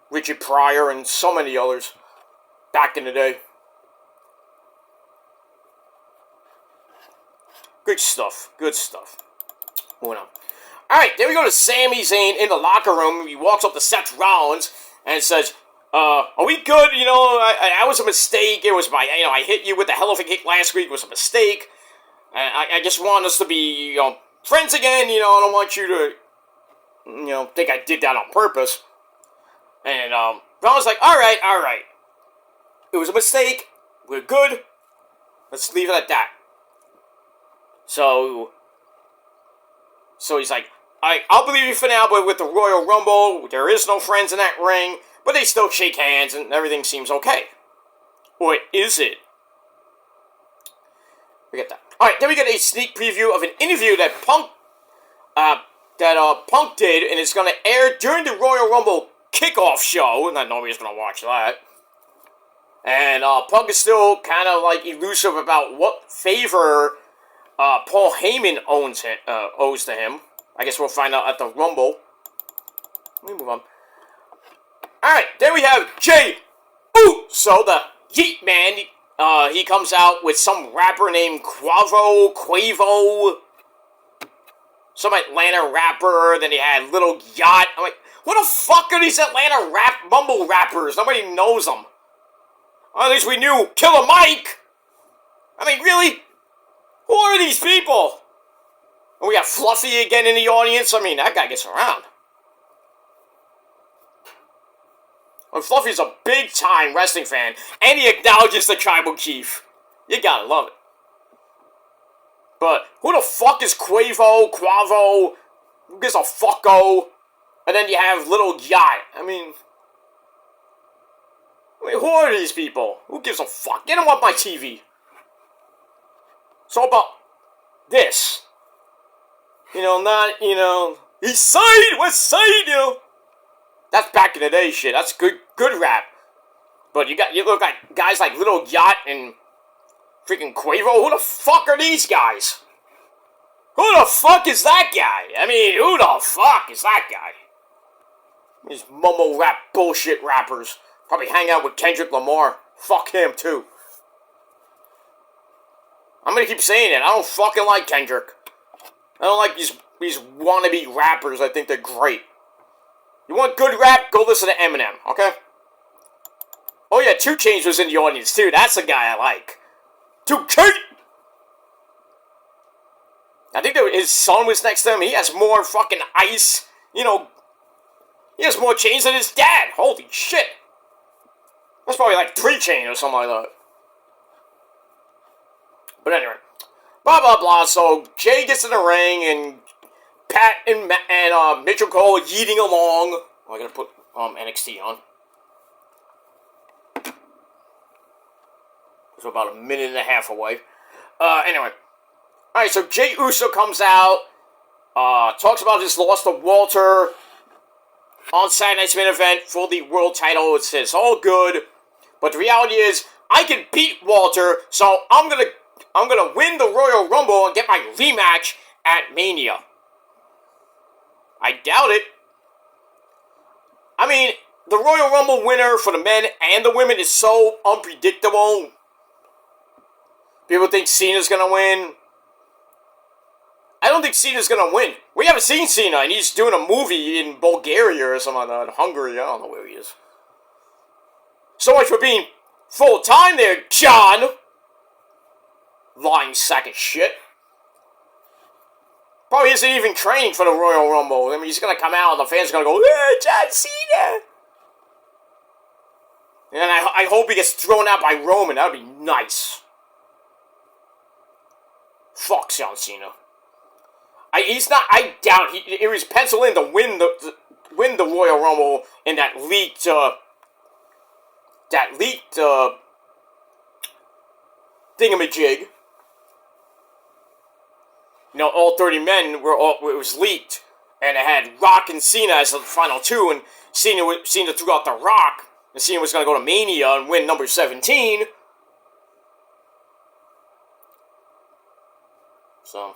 Richard Pryor and so many others back in the day. Good stuff. Good stuff. Moving on. Alright, then we go to Sami Zayn in the locker room. He walks up to Seth Rollins and says, are we good? You know, I was a mistake. It was I hit you with the hell of a kick last week. It was a mistake. I just want us to be, friends again. I don't want you to, think I did that on purpose. And, Rollins like, alright. It was a mistake. We're good. Let's leave it at that. So he's like, I'll believe you for now, but with the Royal Rumble, there is no friends in that ring, but they still shake hands and everything seems okay. Or is it? Forget that. Alright, then we get a sneak preview of an interview that Punk did, and it's going to air during the Royal Rumble kickoff show. Not nobody's going to watch that. And Punk is still kind of elusive about what favor Paul Heyman owes to him. I guess we'll find out at the Rumble. Let me move on. Alright, then we have Jey Uso, the Yeet Man. He comes out with some rapper named Quavo. Some Atlanta rapper. Then he had Little Yacht. I'm like, what the fuck are these Atlanta mumble rappers? Nobody knows them. Or at least we knew Killer Mike. I mean, really? Who are these people? And we got Fluffy again in the audience. I mean, that guy gets around. And Fluffy's a big-time wrestling fan, and he acknowledges the Tribal Chief. You gotta love it. But who the fuck is Quavo? Who gives a fucko? And then you have Little Yacht. I mean, who are these people? Who gives a fuck? Get them off my TV. So about this. East Side, West Side, That's back in the day shit. That's good rap. But you look like guys like Little Yacht and freaking Quavo. Who the fuck are these guys? Who the fuck is that guy? I mean, who the fuck is that guy? These mumble rap bullshit rappers. Probably hang out with Kendrick Lamar. Fuck him too. I'm gonna keep saying it. I don't fucking like Kendrick. I don't like these wannabe rappers. I think they're great. You want good rap? Go listen to Eminem, okay? Oh yeah, 2 Chainz was in the audience too. That's the guy I like. 2K! I think his son was next to him. He has more fucking ice. He has more chains than his dad. Holy shit. That's probably like 3 Chainz or something like that. But anyway, blah, blah, blah. So, Jay gets in the ring, and Pat and Mitchell Cole are yeeting along. Oh, I gotta put NXT on. So about a minute and a half away. Anyway. Alright, so Jey Uso comes out, talks about his loss to Walter on Saturday Night's Main Event for the world title. It says all good, but the reality is, I can beat Walter, so I'm gonna win the Royal Rumble and get my rematch at Mania. I doubt it. I mean, the Royal Rumble winner for the men and the women is so unpredictable. People think Cena's gonna win. I don't think Cena's gonna win. We haven't seen Cena, and he's doing a movie in Bulgaria or something like that. Hungary, I don't know where he is. So much for being full-time there, John! Lying sack of shit. Probably isn't even training for the Royal Rumble. I mean, he's gonna come out and the fans are gonna go, John Cena! And I hope he gets thrown out by Roman. That would be nice. Fuck John Cena. I doubt he was penciled in to win the Royal Rumble in that leaked thingamajig. You know, all 30 men it was leaked, and it had Rock and Cena as the final two, and Cena threw out the Rock, and Cena was going to go to Mania and win number 17. So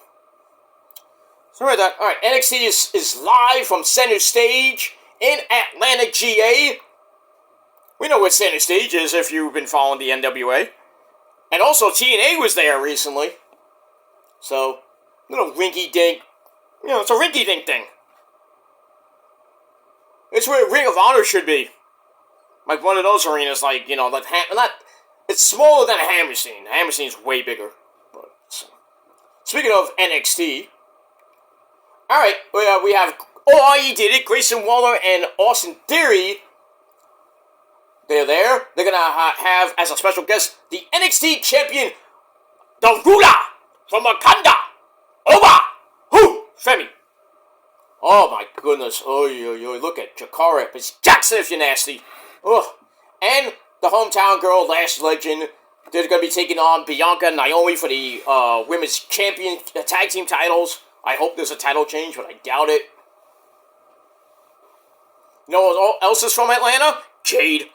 right that. Alright, NXT is live from Center Stage in Atlanta, GA. We know what Center Stage is if you've been following the NWA. And also TNA was there recently. So, little rinky-dink. You know, it's a rinky-dink thing. It's where Ring of Honor should be. Like one of those arenas, like, you know, like it's smaller than a Hammerstein. The Hammerstein's way bigger. But, so. Speaking of NXT, alright, we have OIE did it, Grayson Waller and Austin Theory. They're there. They're going to have, as a special guest, the NXT champion, the Ruler from Wakanda, Oba, Femi. Oh my goodness, look at Jakara, it's Jackson if you're nasty. Ugh. And the hometown girl, Lash Legend, they're going to be taking on Bianca and Naomi for the women's champion tag team titles. I hope there's a title change, but I doubt it. You know what else is from Atlanta? Jade.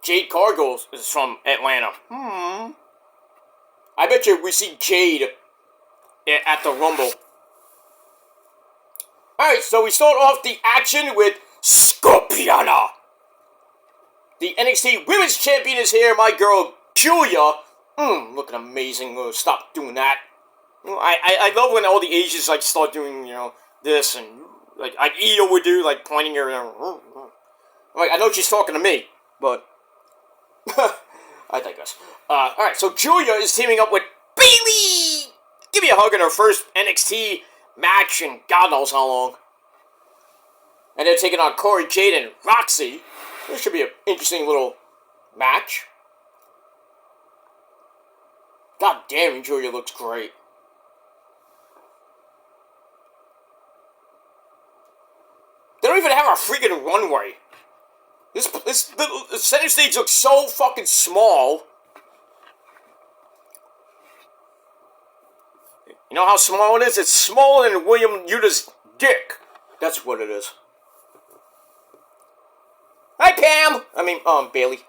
Jade Cargill is from Atlanta. I bet you we see Jade at the Rumble. Alright, so we start off the action with Scorpiana. The NXT Women's Champion is here, my girl Julia. Looking amazing. Stop doing that. I love when all the Asians like start doing, you know, this and like Io would do, like pointing her. Like I know she's talking to me, but I digress. Alright, so Julia is teaming up with Bayley. Give me a hug in her first NXT match in God knows how long. And they're taking on Corey, Jade, and Roxy. This should be an interesting little match. God damn, Julia looks great. They don't even have a freaking runway. This center stage looks so fucking small. You know how small it is? It's smaller than William Yuta's dick. That's what it is. Hi, Pam! Bayley.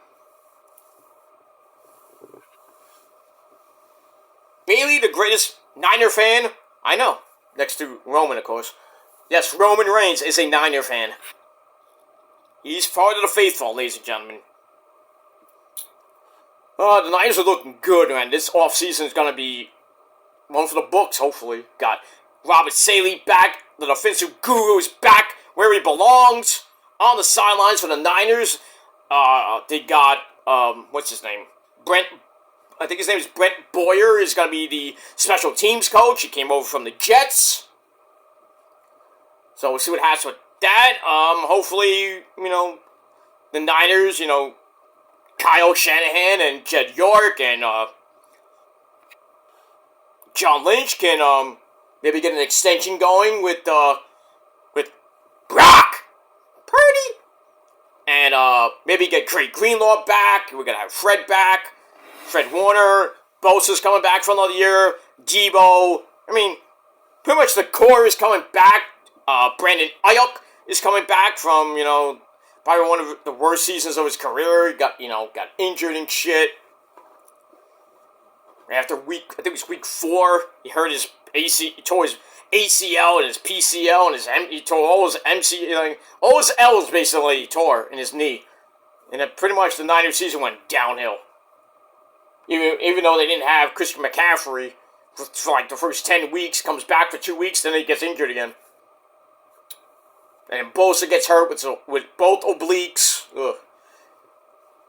Bayley, the greatest Niner fan I know. Next to Roman, of course. Yes, Roman Reigns is a Niner fan. He's part of the faithful, ladies and gentlemen. The Niners are looking good, man. This offseason is going to be one for the books, hopefully. Got Robert Saley back. The defensive guru is back where he belongs. On the sidelines for the Niners. They got, what's his name? I think his name is Brent Boyer. Is going to be the special teams coach. He came over from the Jets. So we'll see what happens with that. Hopefully, you know, the Niners, you know, Kyle Shanahan and Jed York and John Lynch can maybe get an extension going with Brock Purdy. And maybe get Craig Greenlaw back. We're going to have Fred back. Fred Warner. Bosa's coming back for another year. Debo. I mean, pretty much the core is coming back. Brandon Ayuk is coming back from, you know, probably one of the worst seasons of his career. He got injured and shit. After I think it was week 4, he hurt his he tore his ACL and his PCL and he tore all his all his L's basically he tore in his knee. And then pretty much the Niners season went downhill. Even though they didn't have Christian McCaffrey for like the first 10 weeks, comes back for 2 weeks, then he gets injured again. And Bosa gets hurt with both obliques. Ugh.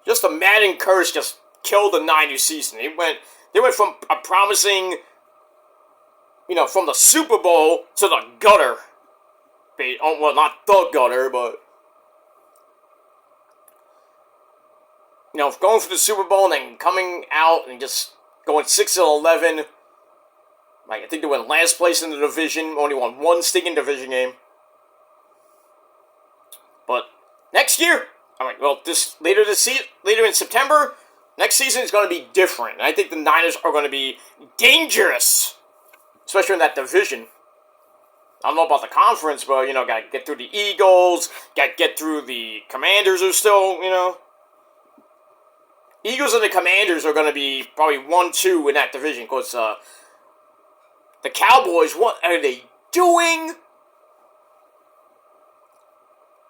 Just the Madden curse just killed the Niners season. They went from a promising, from the Super Bowl to the gutter. Well, not the gutter, but going for the Super Bowl and then coming out and just going 6-11. Like, I think they went last place in the division, only won one stinking division game. But next year, later in September, next season is going to be different. And I think the Niners are going to be dangerous, especially in that division. I don't know about the conference, but, got to get through the Eagles, got to get through the Commanders are still, Eagles and the Commanders are going to be probably 1-2 in that division, because the Cowboys, what are they doing?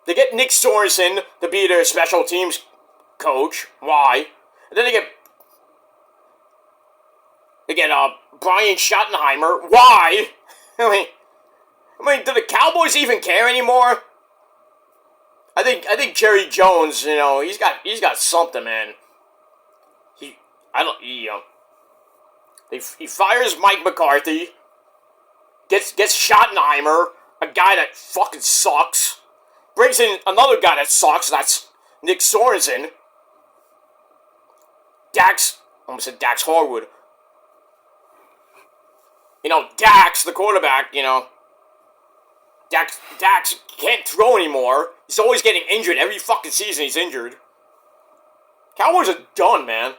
They get Nick Sorensen to be their special teams coach. Why? And then they get Brian Schottenheimer. Why? I mean, do the Cowboys even care anymore? I think Jerry Jones, he's got something, man. He fires Mike McCarthy, gets Schottenheimer, a guy that fucking sucks, brings in another guy that sucks, that's Nick Sorensen. Almost said Dax Harwood. Dax, the quarterback, Dax can't throw anymore. He's always getting injured. Every fucking season he's injured. Cowboys are done, man.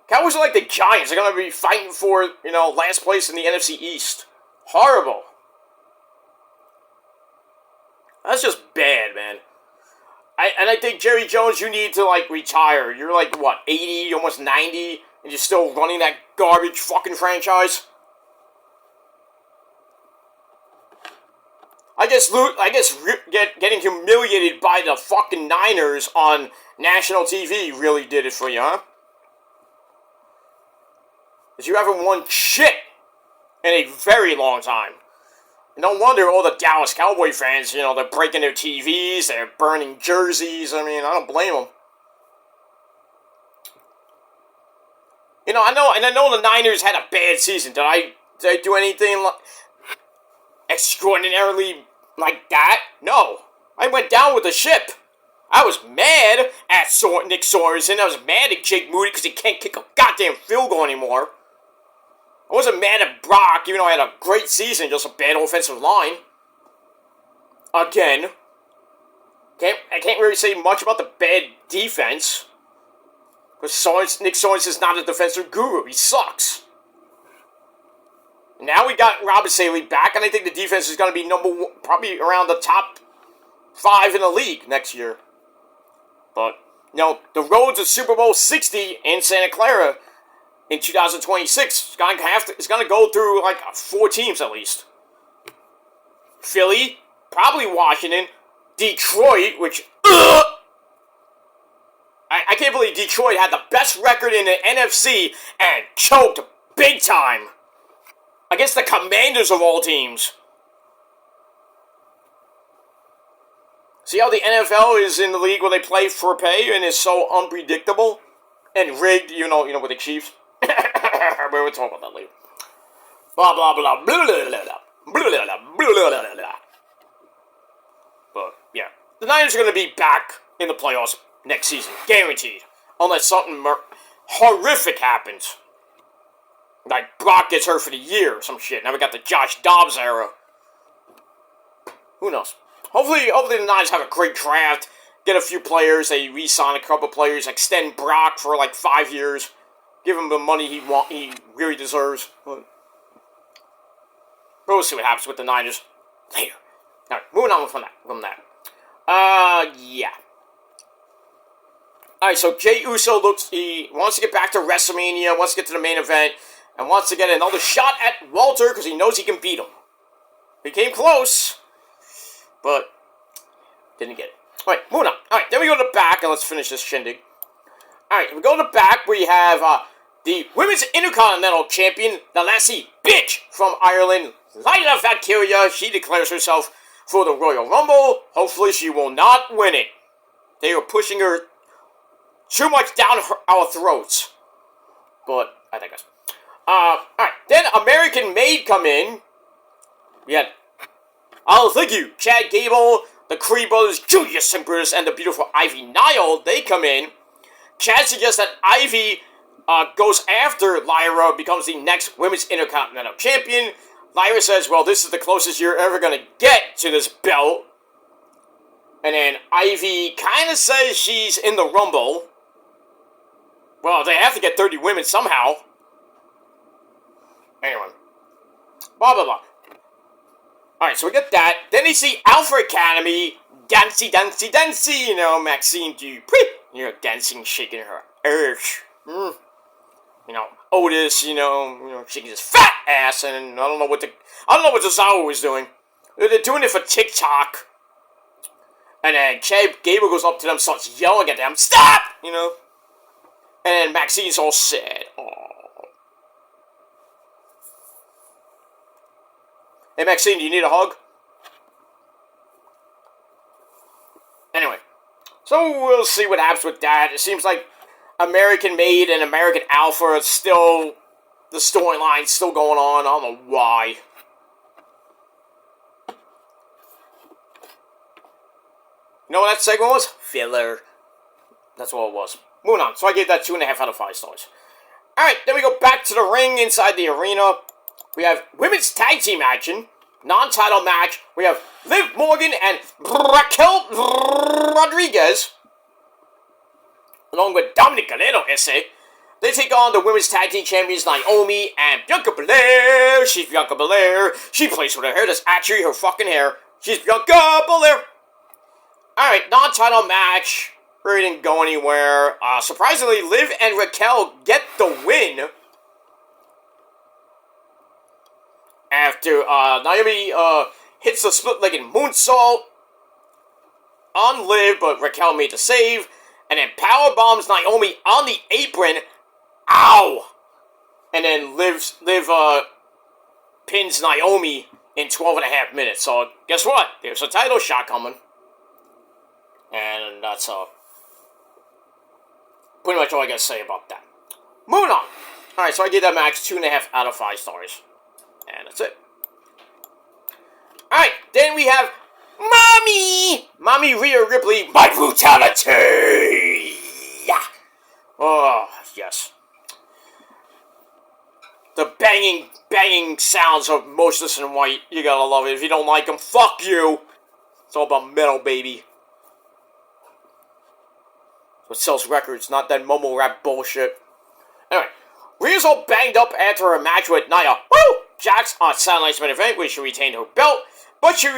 Cowboys are like the Giants. They're going to be fighting for, last place in the NFC East. Horrible. That's just bad, man. I think, Jerry Jones, you need to, retire. You're, 80, almost 90, and you're still running that garbage fucking franchise? I guess getting humiliated by the fucking Niners on national TV really did it for you, huh? Because you haven't won shit in a very long time. No wonder all the Dallas Cowboy fans, they're breaking their TVs, they're burning jerseys. I mean, I don't blame them. I know the Niners had a bad season. Did I do anything extraordinarily like that? No. I went down with the ship. I was mad at Nick Sorensen. I was mad at Jake Moody because he can't kick a goddamn field goal anymore. I wasn't mad at Brock, even though I had a great season, just a bad offensive line. Again. I can't really say much about the bad defense. Because Nick Sorensen's not a defensive guru. He sucks. Now we got Robert Saleh back, and I think the defense is going to be number one, probably around the top 5 in the league next year. But, the road to Super Bowl 60 in Santa Clara in 2026 is going to go through 4 teams at least. Philly, probably Washington, Detroit, which I can't believe Detroit had the best record in the NFC and choked big time against the Commanders of all teams. See how the NFL is in the league where they play for pay and is so unpredictable and rigged, with the Chiefs. We'll talk about that later. Blah, blah, blah, blah, blah, blah, blah, blah, blah, blah, blah. But, yeah. The Niners are going to be back in the playoffs next season. Guaranteed. Unless something horrific happens. Like Brock gets hurt for the year or some shit. Now we got the Josh Dobbs era. Who knows? Hopefully the Niners have a great draft. Get a few players. They re-sign a couple players. Extend Brock for 5 years. Give him the money he really deserves. But we'll see what happens with the Niners later. Alright, moving on from that. Yeah. Alright, so Jey Uso he wants to get back to WrestleMania, wants to get to the main event. and wants to get another shot at Walter because he knows he can beat him. He came close, but didn't get it. Alright, moving on. Alright, then we go to the back, and let's finish this shindig. Alright, we go to the back where you have the Women's Intercontinental Champion, the lassie bitch from Ireland, Lyla Valkyria. She declares herself for the Royal Rumble. Hopefully she will not win it. They are pushing her too much down our throats. But, I think that's... Alright, then American Maid come in. We had... Oh, thank you. Chad Gable, the Creed brothers, Julius and Brutus, and the beautiful Ivy Nile, they come in. Chad suggests that Ivy goes after Lyra, becomes the next Women's Intercontinental Champion. Lyra says, well, this is the closest you're ever going to get to this belt. And then Ivy kind of says she's in the Rumble. Well, they have to get 30 women somehow. Anyway. Blah, blah, blah. Alright, so we get that. Then you see Alpha Academy. Dancey, dancey, dancey. You know, Maxine Dupree. You know, dancing, shaking her ass. You know, Otis, you know, shaking his fat ass. And I don't know what Tozawa was doing. They're doing it for TikTok. And then Chad Gable goes up to them, starts yelling at them. Stop! You know. And then Maxine's all sad. Aww. Hey, Maxine, do you need a hug? Anyway. So we'll see what happens with that. It seems like American Maid and American Alpha are still... The storyline's still going on. I don't know why. You know what that segment was? Filler. That's what it was. Moving on. So I gave that 2.5 out of 5 stars. Alright, then we go back to the ring inside the arena. We have women's tag team action. Non-title match. We have Liv Morgan and Raquel Rodriguez. Along with Dominic Galeno, S.A. They take on the women's tag team champions Naomi and Bianca Belair. She's Bianca Belair. She plays with her hair. That's actually her fucking hair. She's Bianca Belair. Alright, non-title match. Really didn't go anywhere. Surprisingly, Liv and Raquel get the win. After Naomi hits the split-legged moonsault on Liv, but Raquel made the save. And then power bombs Naomi on the apron. Ow! And then Liv pins Naomi in 12.5 minutes. So guess what? There's a title shot coming. And that's pretty much all I gotta say about that. Moving on. Alright, so I gave that match 2.5 out of 5 stars. And that's it. Alright, then we have Mommy Rhea Ripley, My Brutality! Yeah. Oh, yes. The banging sounds of Motionless in White. You gotta love it. If you don't like them, fuck you. It's all about metal, baby. What sells records, not that mumble rap bullshit. Anyway, Rhea's all banged up after her match with Nia Jax on Saturday Night's main event, where she retained her belt, but she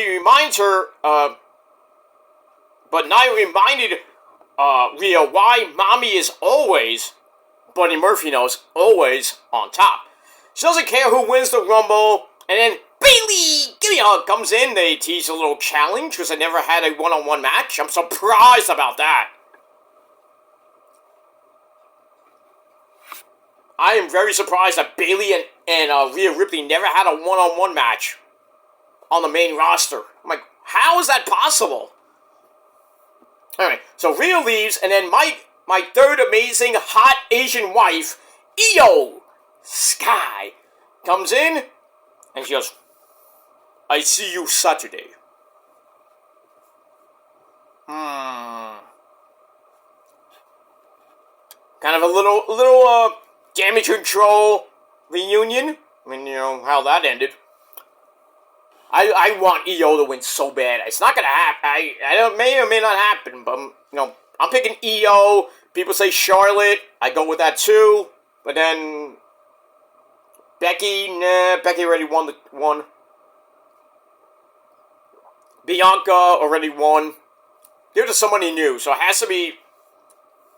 reminds her, but Nia reminded Rhea why Mommy is always, Buddy Murphy knows, always on top. She doesn't care who wins the Rumble, and then Bayley Gimme a Hug comes in. They tease a little challenge because they never had a one-on-one match. I'm surprised about that. I am very surprised that Bayley and Rhea Ripley never had a one-on-one match on the main roster. I'm like, how is that possible? Anyway, so Rhea leaves, and then my third amazing hot Asian wife, Io Sky, comes in, and she goes, I see you Saturday. Kind of a little Damage Control reunion. I mean, you know, how that ended. I want EO to win so bad. It's not gonna happen. I may or may not happen, but, you know, I'm picking EO. People say Charlotte. I go with that too. But then Becky, nah, Becky already won. Bianca already won. Give it to somebody new, so it has to be...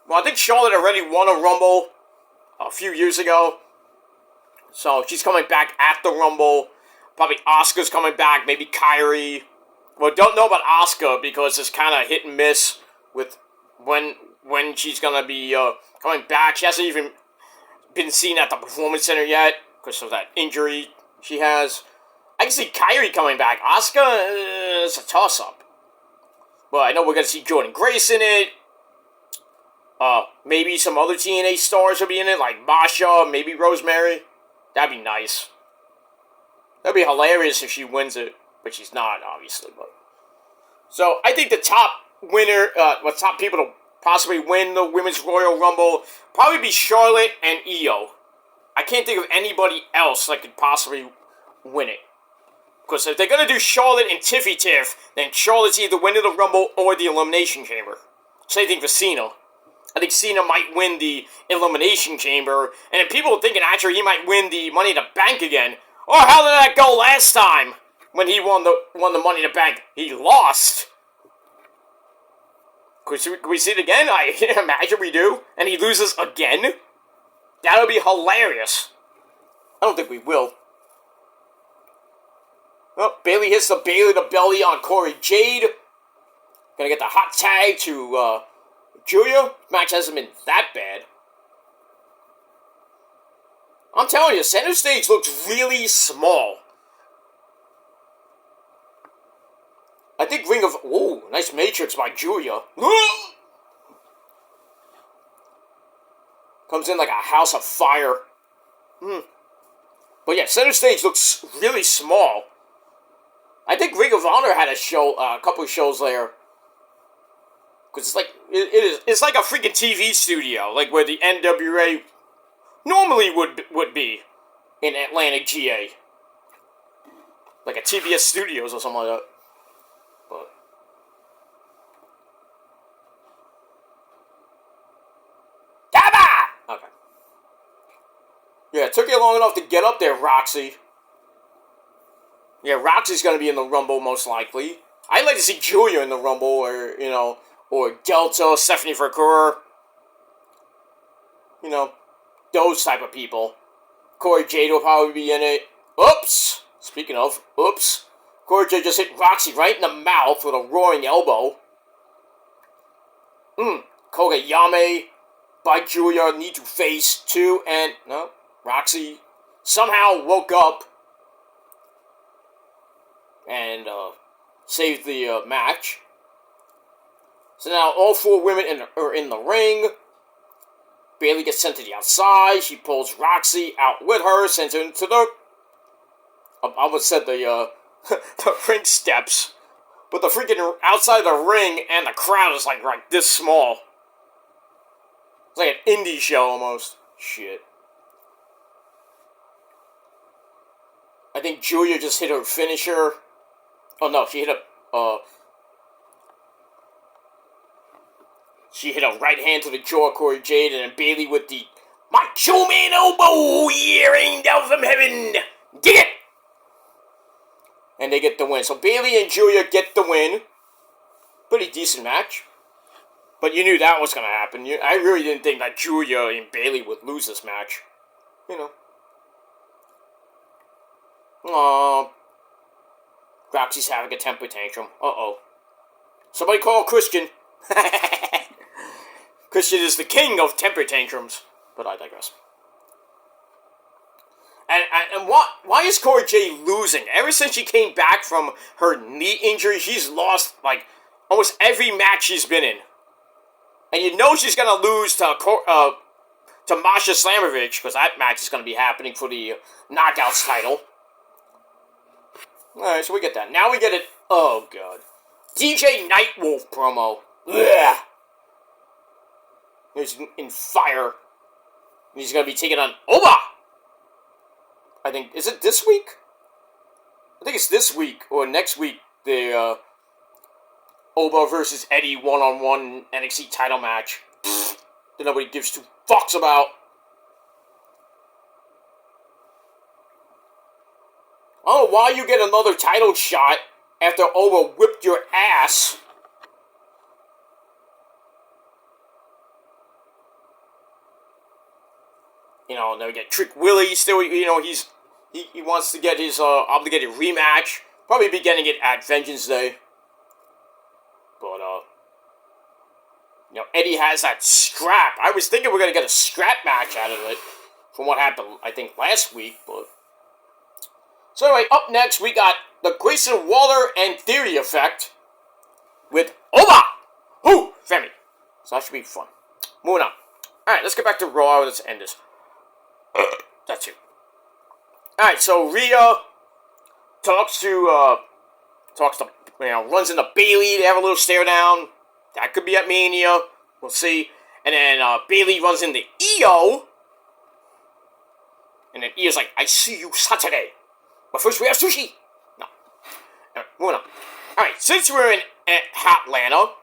Well, I think Charlotte already won a Rumble. a few years ago. So she's coming back at the Rumble. Probably Asuka's coming back. Maybe Kairi. Well, don't know about Asuka because it's kind of hit and miss with when she's gonna be coming back. She hasn't even been seen at the Performance Center yet because of that injury she has. I can see Kairi coming back. Asuka is a toss-up. But I know we're going to see Jordan Grace in it. Maybe some other TNA stars will be in it, like Masha, maybe Rosemary. That'd be nice. That'd be hilarious if she wins it. But she's not, obviously. But so, I think the top winner, top people to possibly win the Women's Royal Rumble probably be Charlotte and Io. I can't think of anybody else that could possibly win it. Because if they're going to do Charlotte and Tiffy Tiff, then Charlotte's either winning the Rumble or the Elimination Chamber. Same thing for Cena. I think Cena might win the Elimination Chamber, and if people are thinking actually he might win the Money in the Bank again, or how did that go last time when he won the Money in the Bank? He lost. Could we see it again? I imagine we do. And he loses again? That would be hilarious. I don't think we will. Oh, Bayley hits the Bayley to belly on Corey Jade. Gonna get the hot tag to Julia. Match hasn't been that bad. I'm telling you, center stage looks really small. I think Ring of... Ooh, nice Matrix by Julia. Comes in like a house of fire. But yeah, center stage looks really small. I think Ring of Honor had a show, a couple of shows there. Because it's like, it's like a freaking TV studio, like where the NWA normally would be in Atlantic, GA. Like a TBS Studios or something like that. But okay. Yeah, it took you long enough to get up there, Roxy. Yeah, Roxy's gonna be in the Rumble most likely. I'd like to see Julia in the Rumble, or or Delta, Stephanie Vercouer. Those type of people. Corey Jade will probably be in it. Oops! Speaking of, oops. Corey Jade just hit Roxy right in the mouth with a roaring elbow. Kogayame by Julia need to face too, and no, Roxy somehow woke up and saved the match. So now all four women are in the ring. Bayley gets sent to the outside. She pulls Roxy out with her, sends her into the... I almost said the ring steps. But the freaking outside the ring and the crowd is like this small. It's like an indie show almost. Shit. I think Julia just hit her finisher. Oh no, she hit a right hand to the jaw of Corey Jade, and then Bayley with the Macho Man elbow rained down from heaven. Get it! And they get the win. So Bayley and Julia get the win. Pretty decent match. But you knew that was going to happen. I really didn't think that Julia and Bayley would lose this match. Aww. Roxy's having a temper tantrum. Uh-oh. Somebody call Christian. Christian is the king of temper tantrums. But I digress. And why is Corey Jade losing? Ever since she came back from her knee injury, she's lost, almost every match she's been in. And you know she's going to lose to Masha Slamovich, because that match is going to be happening for the Knockouts title. Alright, so we get that. Now we get it. Oh, God. DJ Nightwolf promo. Ugh. He's in fire. He's going to be taking on Oba! I think, is it this week? I think it's this week, or next week, the Oba versus Eddie one-on-one NXT title match that nobody gives two fucks about. I don't know why you get another title shot after Oba whipped your ass. then we get Trick Willie. Still, he wants to get his obligated rematch. Probably be getting it at Vengeance Day. But Eddie has that strap. I was thinking we're gonna get a strap match out of it from what happened, I think, last week. But so anyway, up next we got the Grayson Waller and Theory Effect with Oba! Who? Femi. So that should be fun. Moving on. Alright, let's get back to Raw. Let's end this. That's it. Alright, so Rhea runs into Bayley. They have a little stare down. That could be at Mania. We'll see. And then Bayley runs into Io. And then Io's like, I see you Saturday. But first we have sushi. No. Alright, moving on. Alright, since we're in Atlanta,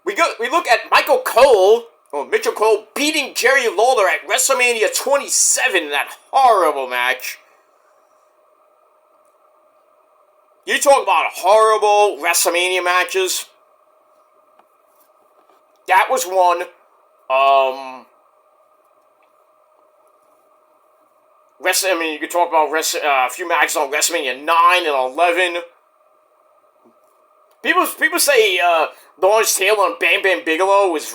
we look at Mitchell Cole beating Jerry Lawler at WrestleMania 27 in that horrible match. You talk about horrible WrestleMania matches. That was one. You could talk about a few matches on WrestleMania 9 and 11. People say Lawrence Taylor and Bam Bam Bigelow was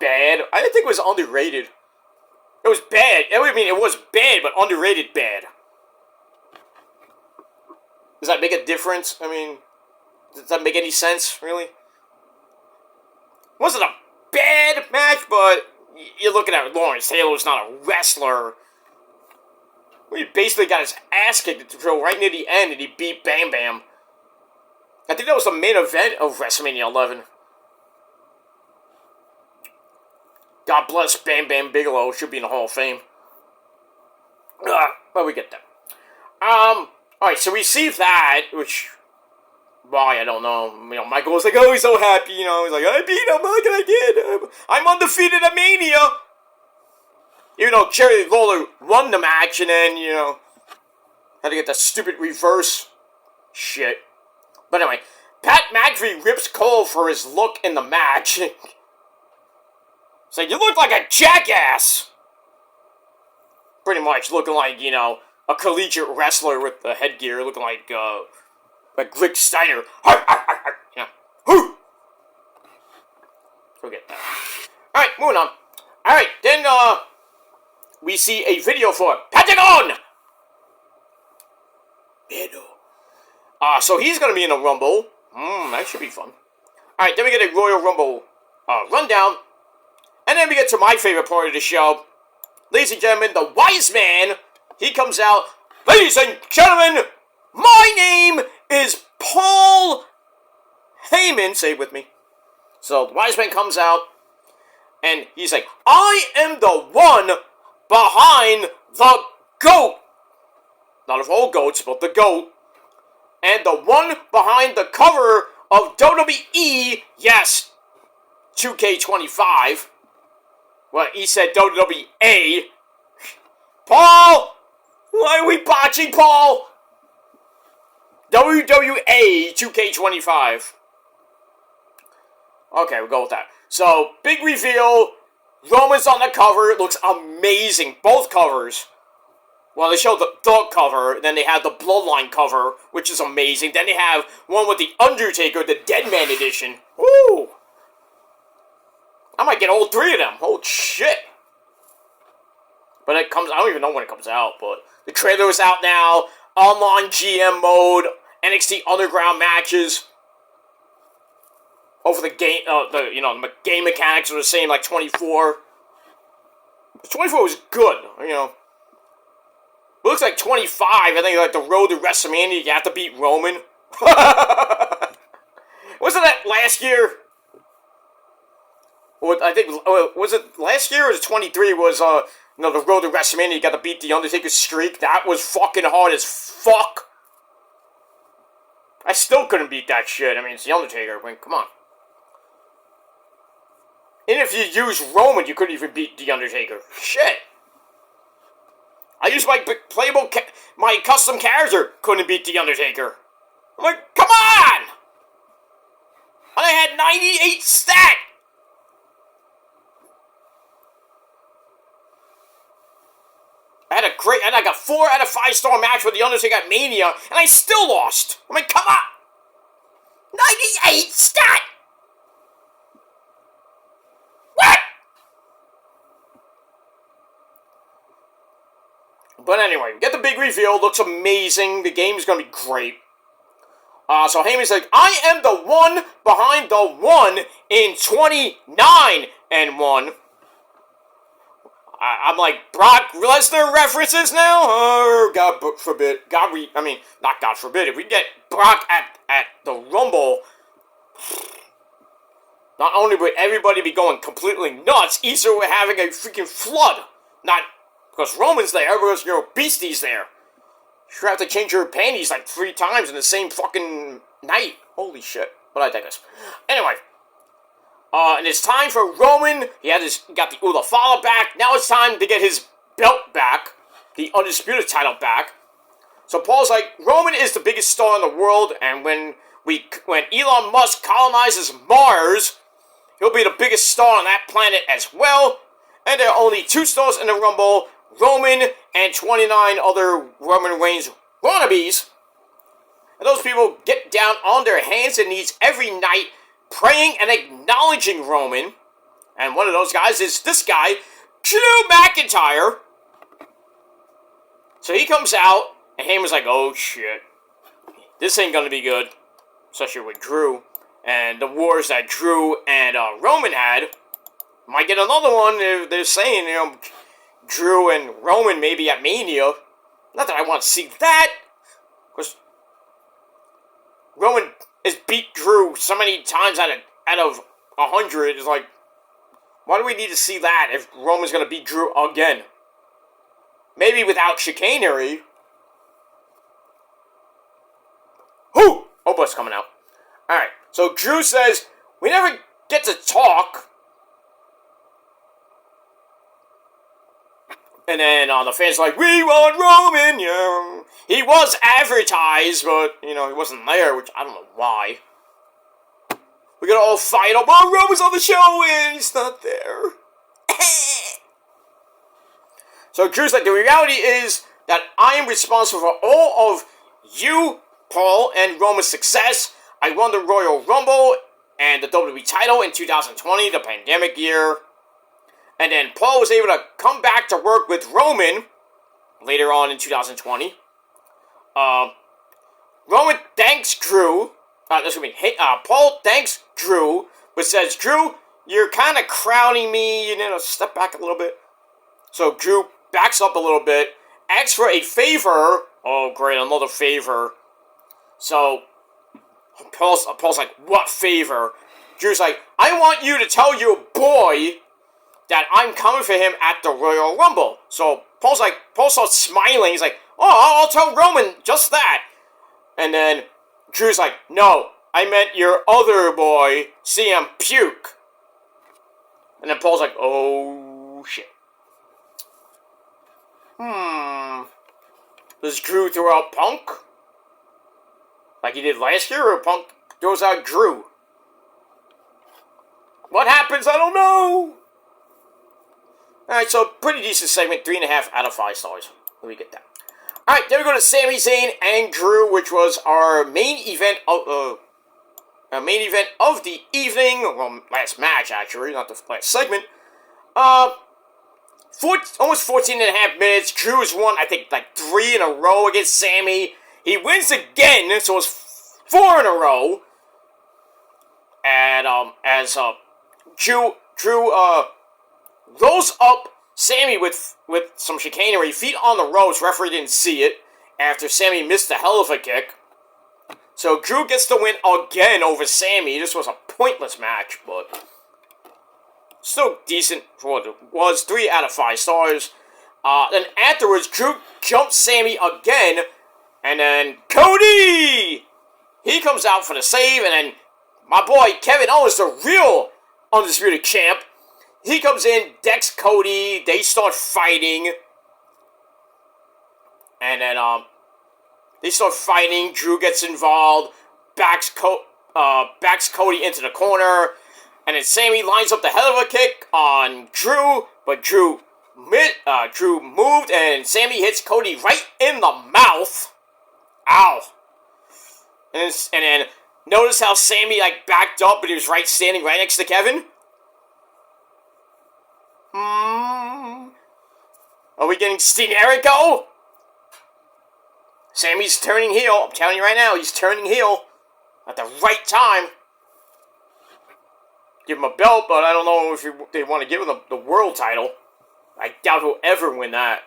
bad. I didn't think it was underrated. It was bad. It was bad, but underrated bad. Does that make a difference? Does that make any sense, really? Wasn't a bad match, but you're looking at Lawrence Taylor's not a wrestler. He basically got his ass kicked right near the end, and he beat Bam Bam. I think that was the main event of WrestleMania 11. God bless Bam Bam Bigelow. Should be in the Hall of Fame. But we get that. Alright, so we see that, which, why, I don't know. Michael was like, oh, he's so happy, he's like, I beat him, look what I did. I'm undefeated at Mania. Even though Jerry Lawler won the match, and then, had to get that stupid reverse shit. But anyway, Pat McAfee rips Cole for his look in the match. It's like, you look like a jackass! Pretty much looking like, a collegiate wrestler with the headgear, looking like Rick Steiner. Forget that. Alright, moving on. Alright, then, we see a video for Pentagon! So he's gonna be in a Rumble. That should be fun. Alright, then we get a Royal Rumble rundown. And then we get to my favorite part of the show. Ladies and gentlemen, the Wise Man, he comes out. Ladies and gentlemen, my name is Paul Heyman. Say it with me. So the Wise Man comes out, and he's like, I am the one behind the GOAT. Not of all goats, but the GOAT. And the one behind the cover of WWE, yes, 2K25. Well, he said WWE. Paul! Why are we botching, Paul? WWE 2K25. Okay, we'll go with that. So, big reveal. Roman's on the cover. It looks amazing. Both covers. Well, they showed the dog cover, then they have the Bloodline cover, which is amazing. Then they have one with the Undertaker, the Dead Man edition. Woo! I might get all three of them. Oh, shit. But it comes, I don't even know when it comes out, but the trailer is out now. Online GM mode, NXT Underground matches. Over the game, the game mechanics are the same, like 24. 24 was good, It looks like 25, I think, like the road to WrestleMania, you have to beat Roman. Wasn't that last year? I think, was it last year or was it 23 was, the road to WrestleMania, you got to beat the Undertaker's streak? That was fucking hard as fuck. I still couldn't beat that shit. It's the Undertaker. Come on. And if you use Roman, you couldn't even beat the Undertaker. Shit. I used my playable, my custom character, couldn't beat the Undertaker. I'm like, come on! And I had 98 stat! great, and I got 4 out of 5 star match with The Undertaker at Mania, and I still lost. I mean, come on. 98 stat. What? But anyway, we get the big reveal. Looks amazing. The game is going to be great. So Heyman's like, I am the one behind the one in 29 and 1. I'm like, Brock Lesnar references now? God forbid. Not God forbid. If we get Brock at the Rumble, not only would everybody be going completely nuts, Easter we're having a freaking flood. Not because Roman's there, because Beastie's there. You have to change your panties like 3 times in the same fucking night. Holy shit. But I digress. Anyway. And it's time for Roman. He got the Ulafala back. Now it's time to get his belt back. The Undisputed title back. So Paul's like, Roman is the biggest star in the world, and when Elon Musk colonizes Mars, he'll be the biggest star on that planet as well. And there are only 2 stars in the Rumble, Roman and 29 other Roman Reigns wannabes. And those people get down on their hands and knees every night, praying and acknowledging Roman. And one of those guys is this guy, Drew McIntyre. So he comes out, and Heyman's like, oh shit, this ain't gonna be good. Especially with Drew. And the wars that Drew and Roman had. Might get another one. They're saying, Drew and Roman maybe at Mania. Not that I want to see that. Because Roman has beat Drew so many times out of 100. It's like, why do we need to see that if Roman's going to beat Drew again? Maybe without chicanery. Who? Oh, boy's coming out. Alright, so Drew says, we never get to talk. And then the fans are like, we want Roman, yeah. He was advertised, but, he wasn't there, which I don't know why. We're gonna all fight up, oh, Roman's on the show, and he's not there. So Drew's like, the reality is that I am responsible for all of you, Paul, and Roman's success. I won the Royal Rumble and the WWE title in 2020, the pandemic year. And then Paul was able to come back to work with Roman later on in 2020. Roman thanks Drew. Paul thanks Drew, but says, Drew, you're kind of crowding me. You need to step back a little bit. So Drew backs up a little bit, asks for a favor. Oh, great, another favor. So Paul's like, what favor? Drew's like, I want you to tell your boy that I'm coming for him at the Royal Rumble. So Paul starts smiling. He's like, oh, I'll tell Roman just that. And then Drew's like, no, I meant your other boy, CM Puke. And then Paul's like, oh, shit. Does Drew throw out Punk? Like he did last year, or Punk throws out Drew? What happens? I don't know. Alright, so pretty decent segment. 3.5 out of 5 stars. Let me get that. Alright, then we go to Sami Zayn and Drew, which was our main event of the evening. Well, last match, actually, not the last segment. Almost 14 and a half minutes. Drew has won, I think, like 3 in a row against Sami. He wins again, so it's 4 in a row. And as Drew rolls up Sami with some chicanery, feet on the ropes. Referee didn't see it after Sami missed a hell of a kick. So Drew gets the win again over Sami. This was a pointless match, but still decent for what it was. 3 out of 5 stars. Then afterwards, Drew jumps Sami again, and then Cody! He comes out for the save, and then my boy Kevin Owens, the real Undisputed Champ, he comes in, decks Cody, they start fighting, and then, they start fighting, Drew gets involved, backs Cody into the corner, and then Sami lines up the hell of a kick on Drew, but Drew Drew moved, and Sammy hits Cody right in the mouth. Ow. And then notice how Sammy backed up, but he was standing right next to Kevin? Are we getting Stinerico? Sammy's turning heel. I'm telling you right now, he's turning heel at the right time. Give him a belt, but I don't know if they want to give him the world title. I doubt he'll ever win that.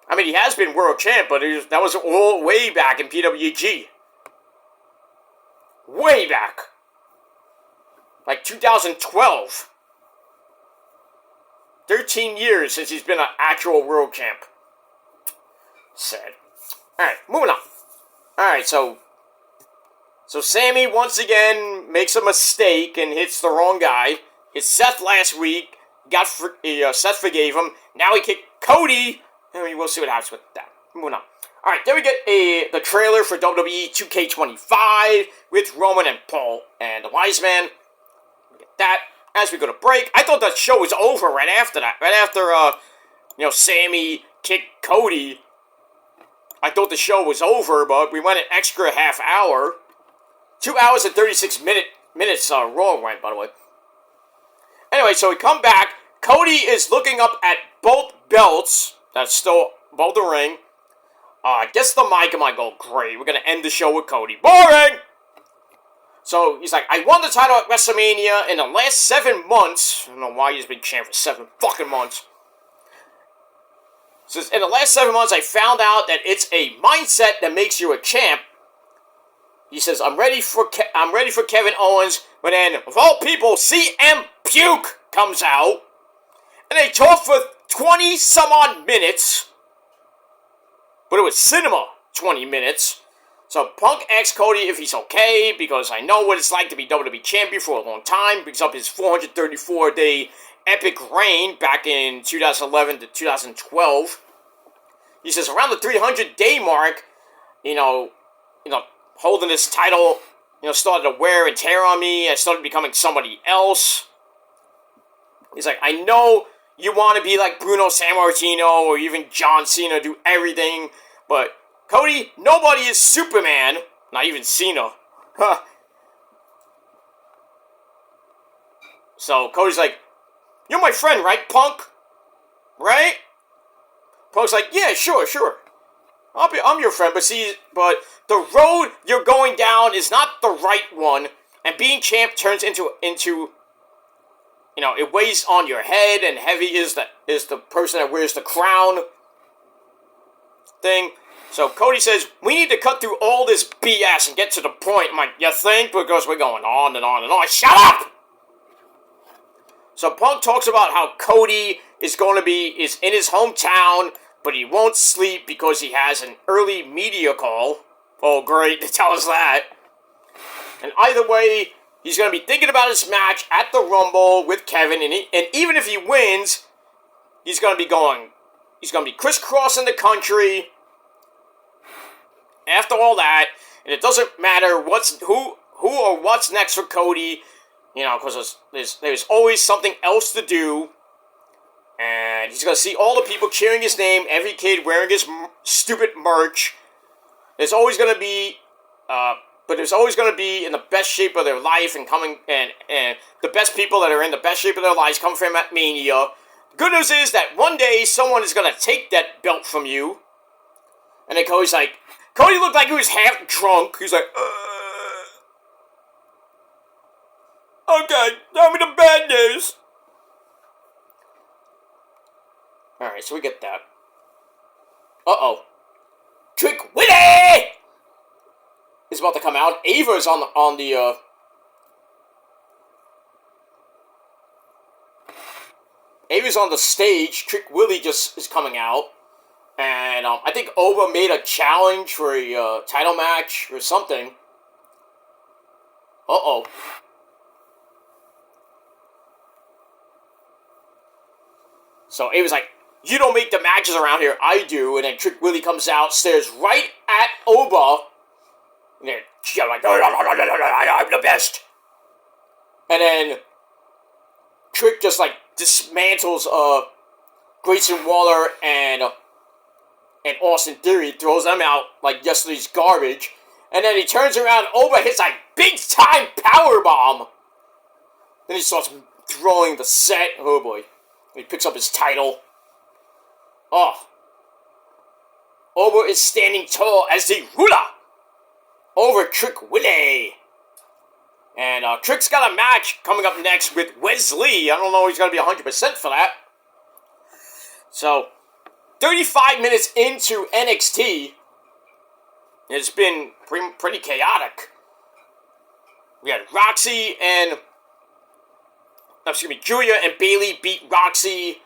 I mean, he has been world champ, but that was all way back in PWG. Way back. 2012. 13 years since he's been an actual world champ. Sad. Alright, moving on. Alright, so Sammy once again makes a mistake and hits the wrong guy. Hit Seth last week. Seth forgave him. Now he kicked Cody. I mean, we'll see what happens with that. Moving on. Alright, then we get the trailer for WWE 2K25 with Roman and Paul and the Wise Man. We get that. As we go to break, I thought that show was over right after that. Right after, Sammy kicked Cody. I thought the show was over, but we went an extra half hour. 2 hours and 36 minutes Raw went, by the way. Anyway, so we come back. Cody is looking up at both belts. That's still above the ring. Gets the mic and I go, great, we're going to end the show with Cody. Boring! So he's like, I won the title at WrestleMania in the last 7 months. I don't know why he's been champ for 7 fucking months. Says, in the last 7 months, I found out that it's a mindset that makes you a champ. He says, I'm ready for Kevin Owens. But then, of all people, CM Puke comes out. And they talk for 20-some-odd minutes. But it was cinema 20 minutes. So Punk asks Cody if he's okay, because I know what it's like to be WWE Champion for a long time. Brings up his 434-day epic reign back in 2011 to 2012. He says, around the 300-day mark, holding this title, started to wear and tear on me. I started becoming somebody else. He's like, I know you want to be like Bruno Sammartino or even John Cena, do everything, but Cody, nobody is Superman. Not even Cena. Huh. So Cody's like, you're my friend, right, Punk? Right? Punk's like, yeah, sure. I'm your friend, but the road you're going down is not the right one, and being champ turns into it weighs on your head, and heavy is the person that wears the crown thing. So Cody says, we need to cut through all this BS and get to the point. I'm like, you think? Because we're going on and on and on. Shut up! So Punk talks about how Cody is in his hometown, but he won't sleep because he has an early media call. Oh, great, to tell us that. And either way, he's going to be thinking about his match at the Rumble with Kevin, and even if he wins, he's going to be crisscrossing the country after all that, and it doesn't matter who or what's next for Cody, because there's always something else to do, and he's going to see all the people cheering his name, every kid wearing his stupid merch. There's always going to be, in the best shape of their life and the best people that are in the best shape of their lives come from at Mania. The good news is that one day someone is going to take that belt from you, and then Cody looked like he was half drunk. He's like, okay, tell me the bad news. Alright, so we get that. Uh-oh. Trick Willie is about to come out. Ava's on the Ava's on the stage. Trick Willie just is coming out. And I think Oba made a challenge for a title match or something. Uh-oh. So Ava's like, you don't make the matches around here, I do. And then Trick Willie comes out, stares right at Oba. And then she's like, I'm the best. And then Trick just dismantles Grayson Waller and Austin Theory, throws them out like yesterday's garbage, and then he turns around, Oba hits a big-time powerbomb. Then he starts throwing the set. Oh boy. He picks up his title. Oh. Oba is standing tall as the ruler over Trick Willie. And Trick's got a match coming up next with Wesley. I don't know if he's going to be 100% for that. So, 35 minutes into NXT, it's been pretty chaotic. We had Roxy and... Julia and Bayley beat Roxy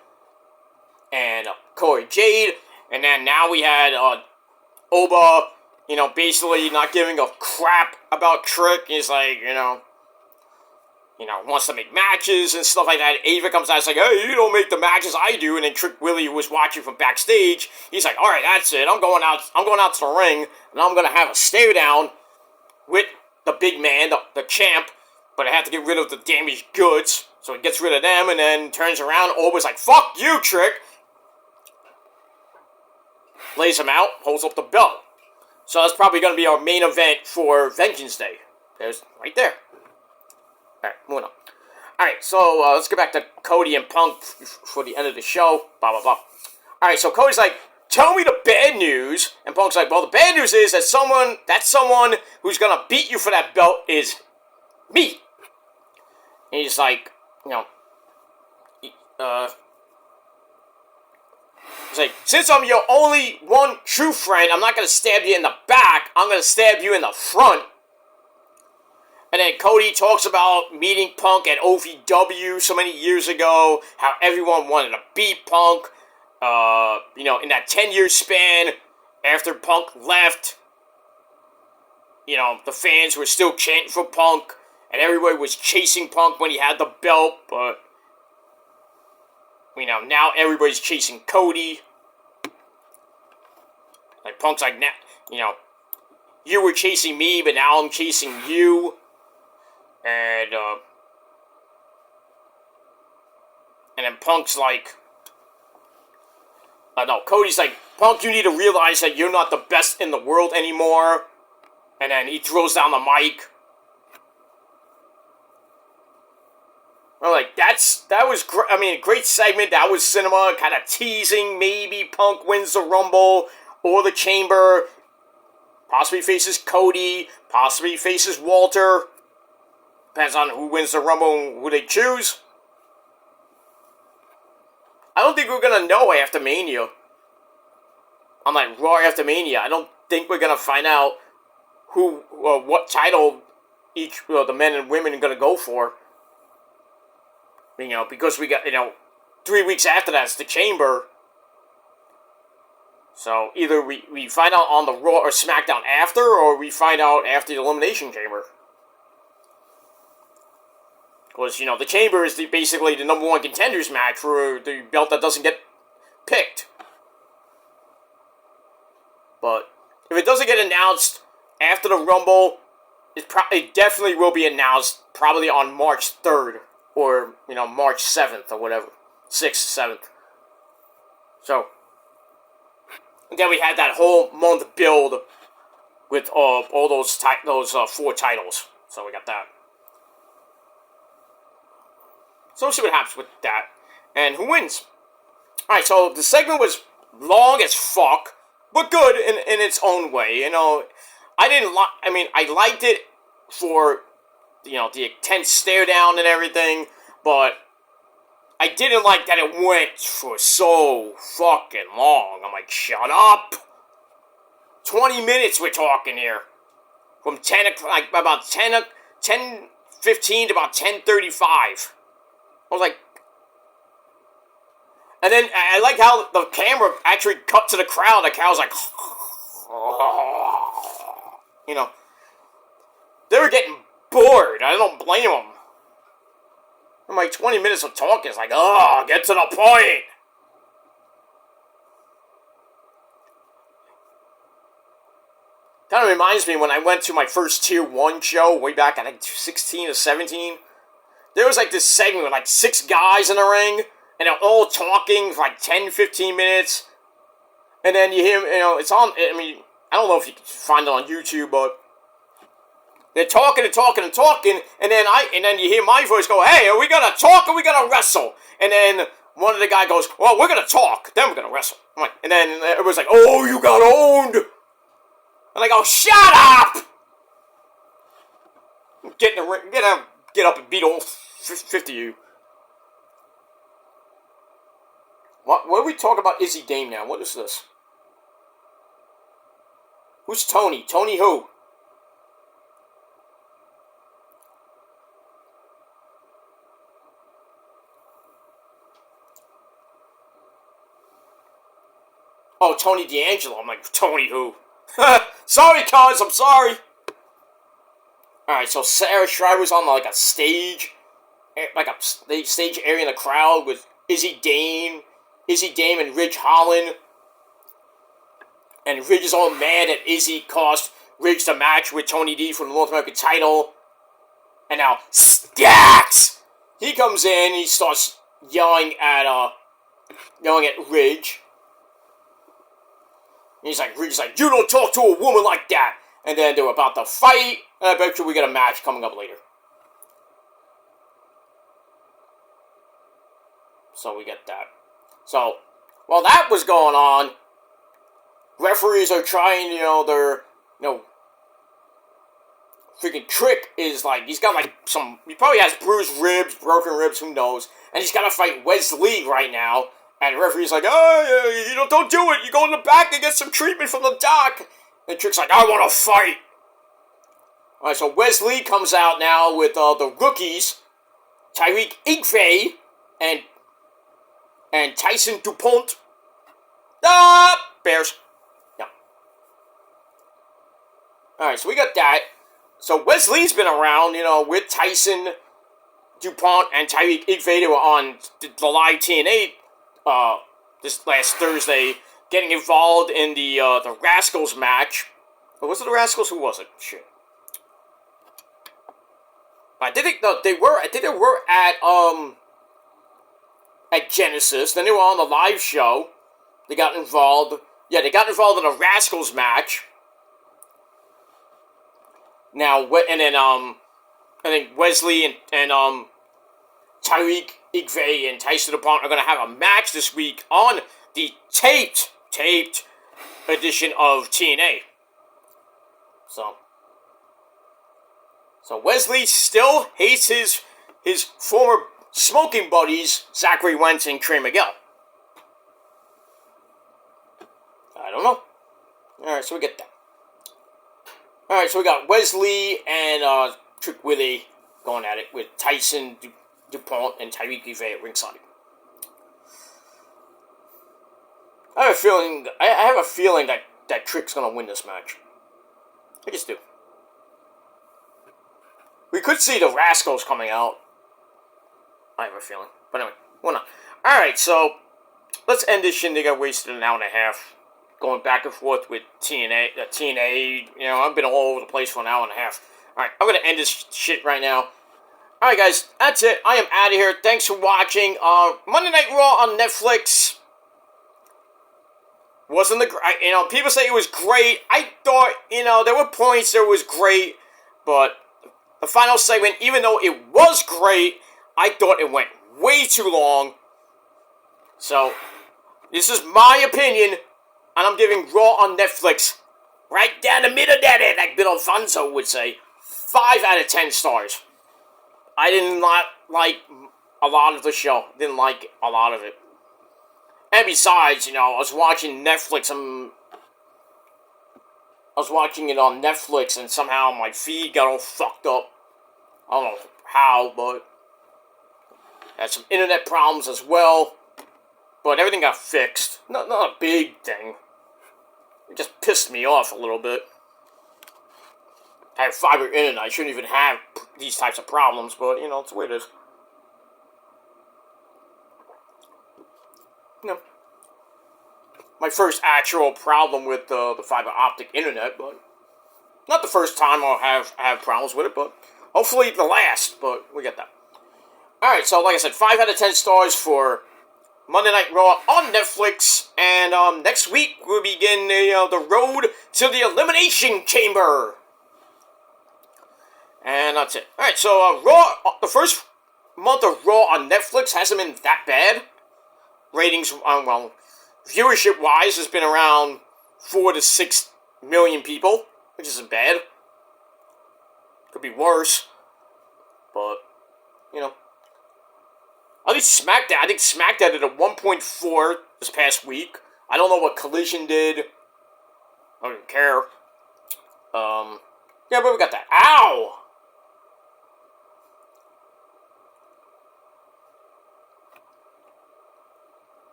and Corey Jade. And then now we had Oba, basically not giving a crap about Trick. He's like, wants to make matches and stuff like that. Ava comes out and is like, hey, you don't make the matches, I do. And then Trick Willie, who was watching from backstage, he's like, all right, that's it. I'm going out to the ring, and I'm going to have a stare down with the big man, the champ, but I have to get rid of the damaged goods. So he gets rid of them and then turns around. Oba's like, fuck you, Trick. Lays him out, holds up the belt. So that's probably going to be our main event for Vengeance Day. There's right there. Alright, moving on. Alright, so let's get back to Cody and Punk for the end of the show. Blah, blah, blah. Alright, so Cody's like, tell me the bad news. And Punk's like, well, the bad news is that someone who's going to beat you for that belt is me. And he's like, he's like, since I'm your only one true friend, I'm not going to stab you in the back. I'm going to stab you in the front. And then Cody talks about meeting Punk at OVW so many years ago, how everyone wanted to beat Punk. In that 10-year span after Punk left, the fans were still chanting for Punk, and everybody was chasing Punk when he had the belt, but, now everybody's chasing Cody. Like, Punk's like, you were chasing me, but now I'm chasing you. And then Punk's like, Cody's like, Punk, you need to realize that you're not the best in the world anymore. And then he throws down the mic. Well, like, that was great. I mean, a great segment. That was cinema, kind of teasing maybe Punk wins the Rumble or the Chamber. Possibly faces Cody. Possibly faces Walter. Depends on who wins the Rumble and who they choose. I don't think we're going to know after Mania. On like Raw after Mania, I don't think we're going to find out what title each the men and women are going to go for. Because we got, 3 weeks after that's the Chamber. So either we find out on the Raw or SmackDown after, or we find out after the Elimination Chamber. Because, the Chamber is basically the number one contenders match for the belt that doesn't get picked. But if it doesn't get announced after the Rumble, it definitely will be announced probably on March 3rd. Or, March 7th or whatever. 6th, 7th. So, and then we had that whole month build with all those 4 titles. So we got that. So we'll see what happens with that. And who wins. Alright, so the segment was long as fuck, but good in its own way. I liked it for, the intense stare down and everything, but I didn't like that it went for so fucking long. I'm like, shut up! 20 minutes we're talking here. From 10 o'clock, about 10:15 to about 10:35. I was like, and then I like how the camera actually cut to the crowd. The crowd's like, they were getting bored. I don't blame them. I'm like, 20 minutes of talking is like, get to the point. Kind of reminds me when I went to my first Tier 1 show way back, I think 16 or 17. there was like this segment with like 6 guys in the ring, and they're all talking for like 10, 15 minutes. And then you hear, it's on, I mean, I don't know if you can find it on YouTube, but they're talking and talking and talking, and then you hear my voice go, hey, are we gonna talk or are we gonna wrestle? And then one of the guys goes, well, we're gonna talk, then we're gonna wrestle. I'm like, and then everybody's like, oh, you got owned! And I go, shut up! Get in the ring, get up and beat all 50 of you. What are we talking about Izzy Dame now? What is this? Who's Tony? Tony who? Oh, Tony D'Angelo. I'm like, Tony who? Sorry, cuz, I'm sorry. Alright, so Sarah Schreiber's on like a stage, like a stage area in the crowd with Izzy Dame and Ridge Holland. And Ridge is all mad that Izzy cost Ridge the match with Tony D for the North American title. And now, Stacks! He comes in, he starts yelling at Ridge. And Ridge's like, you don't talk to a woman like that! And then they're about to fight, and I bet you we get a match coming up later. So we get that. So, while that was going on, referees are trying, freaking Trick is like, he's got like he probably has bruised ribs, broken ribs, who knows, and he's got to fight Wesley right now, and the referee's like, oh, don't do it, you go in the back and get some treatment from the doc, and Trick's like, I want to fight. Alright, so Wesley comes out now with the rookies, Tyreek Igfe, and Tyson DuPont. Bears. Yeah. Alright, so we got that. So Wesley's been around, with Tyson DuPont and Tyreek Igfe. They were on the live TNA this last Thursday, getting involved in the Rascals match. Or was it the Rascals? Who was it? Shit. I think they were at Genesis. Then they were on the live show. They got involved. Yeah, they got involved in a Rascals match. Now, and then Wesley and Tyreek Igve and Tyson DuPont are going to have a match this week on the taped edition of TNA. So Wesley still hates his former smoking buddies, Zachary Wentz and Trey Miguel. I don't know. Alright, so we get that. Alright, so we got Wesley and Trick Willie going at it with Tyson DuPont and Tyreek Igve at ringside. I have a feeling that Trick's gonna win this match. I just do. We could see the Rascals coming out. I have a feeling. But anyway, why not? Alright, so let's end this shindig. I wasted an hour and a half going back and forth with TNA. I've been all over the place for an hour and a half. Alright, I'm going to end this shit right now. Alright, guys, that's it. I am out of here. Thanks for watching. Monday Night Raw on Netflix. Wasn't people say it was great. I thought, there were points that was great, but the final segment, even though it was great, I thought it went way too long. So, this is my opinion, and I'm giving Raw on Netflix right down the middle of that, like Bill Alfonso would say, 5 out of 10 stars. I did not like a lot of the show. Didn't like a lot of it. And besides, I was watching Netflix, I was watching it on Netflix, and somehow my feed got all fucked up. I don't know how, but had some internet problems as well. But everything got fixed. Not a big thing. It just pissed me off a little bit. I have fiber internet. I shouldn't even have these types of problems, but, it's the way it is. My first actual problem with the fiber optic internet, but not the first time I'll have problems with it, but hopefully the last, but we get that. Alright, so like I said, 5 out of 10 stars for Monday Night Raw on Netflix, and next week we'll begin the road to the Elimination Chamber. And that's it. Alright, so Raw, the first month of Raw on Netflix hasn't been that bad. Ratings, viewership-wise, has been around 4 to 6 million people, which isn't bad. Could be worse, but, at least SmackDown, I think SmackDown did a 1.4 this past week. I don't know what Collision did. I don't care. Yeah, but we got that. Ow!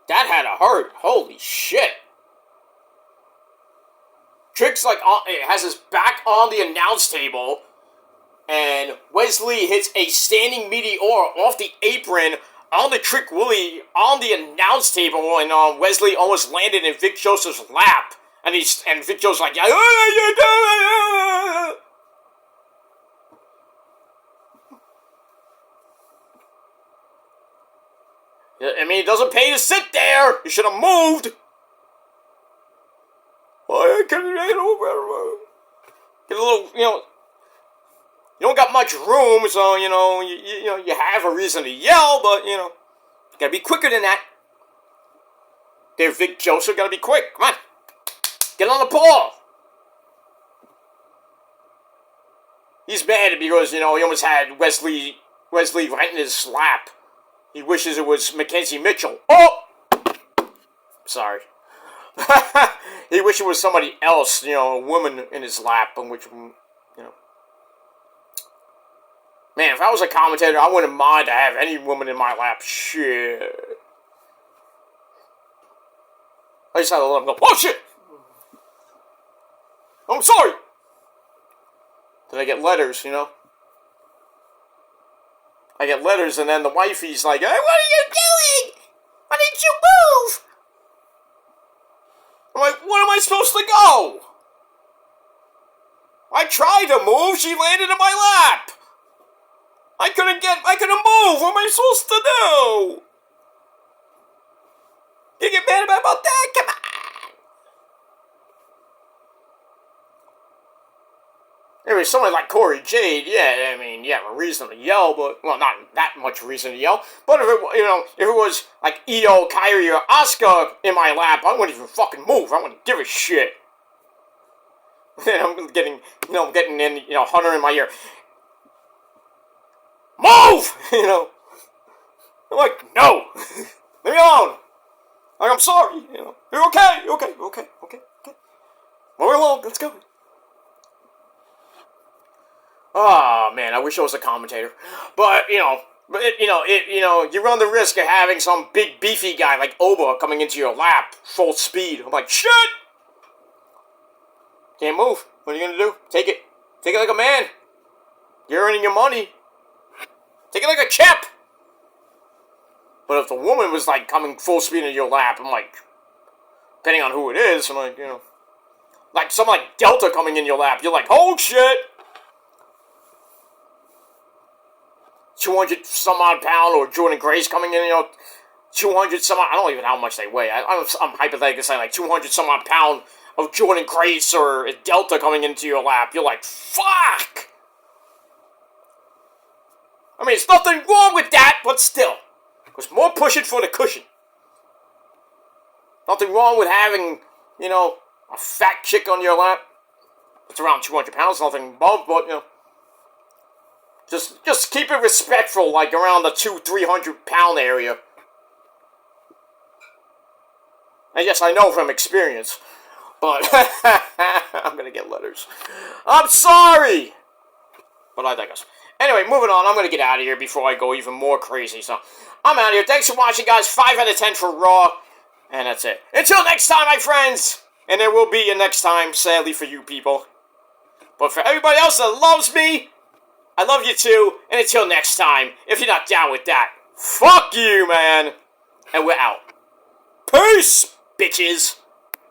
That had to hurt. Holy shit. Trick's has his back on the announce table, and Wesley hits a standing meteor off the apron on the Trick Willie on the announce table, and Wesley almost landed in Vic Joseph's lap, and Vic Joseph's like, I mean, it doesn't pay to sit there. You should have moved. Why get a little, you don't got much room, so, you have a reason to yell, but, you gotta be quicker than that. There, Vic Joseph, gotta be quick. Come on. Get on the ball. He's mad because, he almost had Wesley right in his lap. He wishes it was Mackenzie Mitchell. Oh! Sorry. He wishes it was somebody else, a woman in his lap, on which, Man, if I was a commentator, I wouldn't mind to have any woman in my lap. Shit. I just had to let him go, oh shit! I'm sorry! Then I get letters, I get letters, and then the wifey's like, hey, what are you doing? Why didn't you move? I'm like, where am I supposed to go? I tried to move, she landed in my lap. I couldn't move, what am I supposed to do? You get mad about that? Come on. Anyway, someone like Corey Jade, yeah, I mean, you have a reason to yell, but, well, not that much reason to yell, but if it was, like, Io, Kyrie, or Asuka in my lap, I wouldn't even fucking move, I wouldn't give a shit. And I'm getting in, Hunter in my ear. Move! I'm like, no! Leave me alone! Like, I'm sorry, You're okay, okay. Move along, let's go. Oh man, I wish I was a commentator. But you run the risk of having some big beefy guy like Oba coming into your lap full speed. I'm like, shit! Can't move. What are you gonna do? Take it like a man. You're earning your money. Take it like a champ. But if the woman was like coming full speed into your lap, I'm like, depending on who it is, I'm like, like some like Delta coming in your lap, you're like, oh shit! 200 some odd pound, or Jordan Grace coming in, 200 some odd, I don't even know how much they weigh. I'm hypothetically saying like 200 some odd pound of Jordan Grace or a Delta coming into your lap. You're like, fuck! I mean, there's nothing wrong with that, but still. There's more pushing for the cushion. Nothing wrong with having, a fat chick on your lap. It's around 200 pounds, nothing above, but, Just keep it respectful, like around the 200-300 pound area. And yes, I know from experience, but I'm gonna get letters. I'm sorry, but I digress. Anyway, moving on. I'm gonna get out of here before I go even more crazy. So I'm out of here. Thanks for watching, guys. 5 out of 10 for Raw, and that's it. Until next time, my friends, and there will be a next time, sadly for you people. But for everybody else that loves me, I love you too, and until next time, if you're not down with that, fuck you, man! And we're out. Peace, bitches!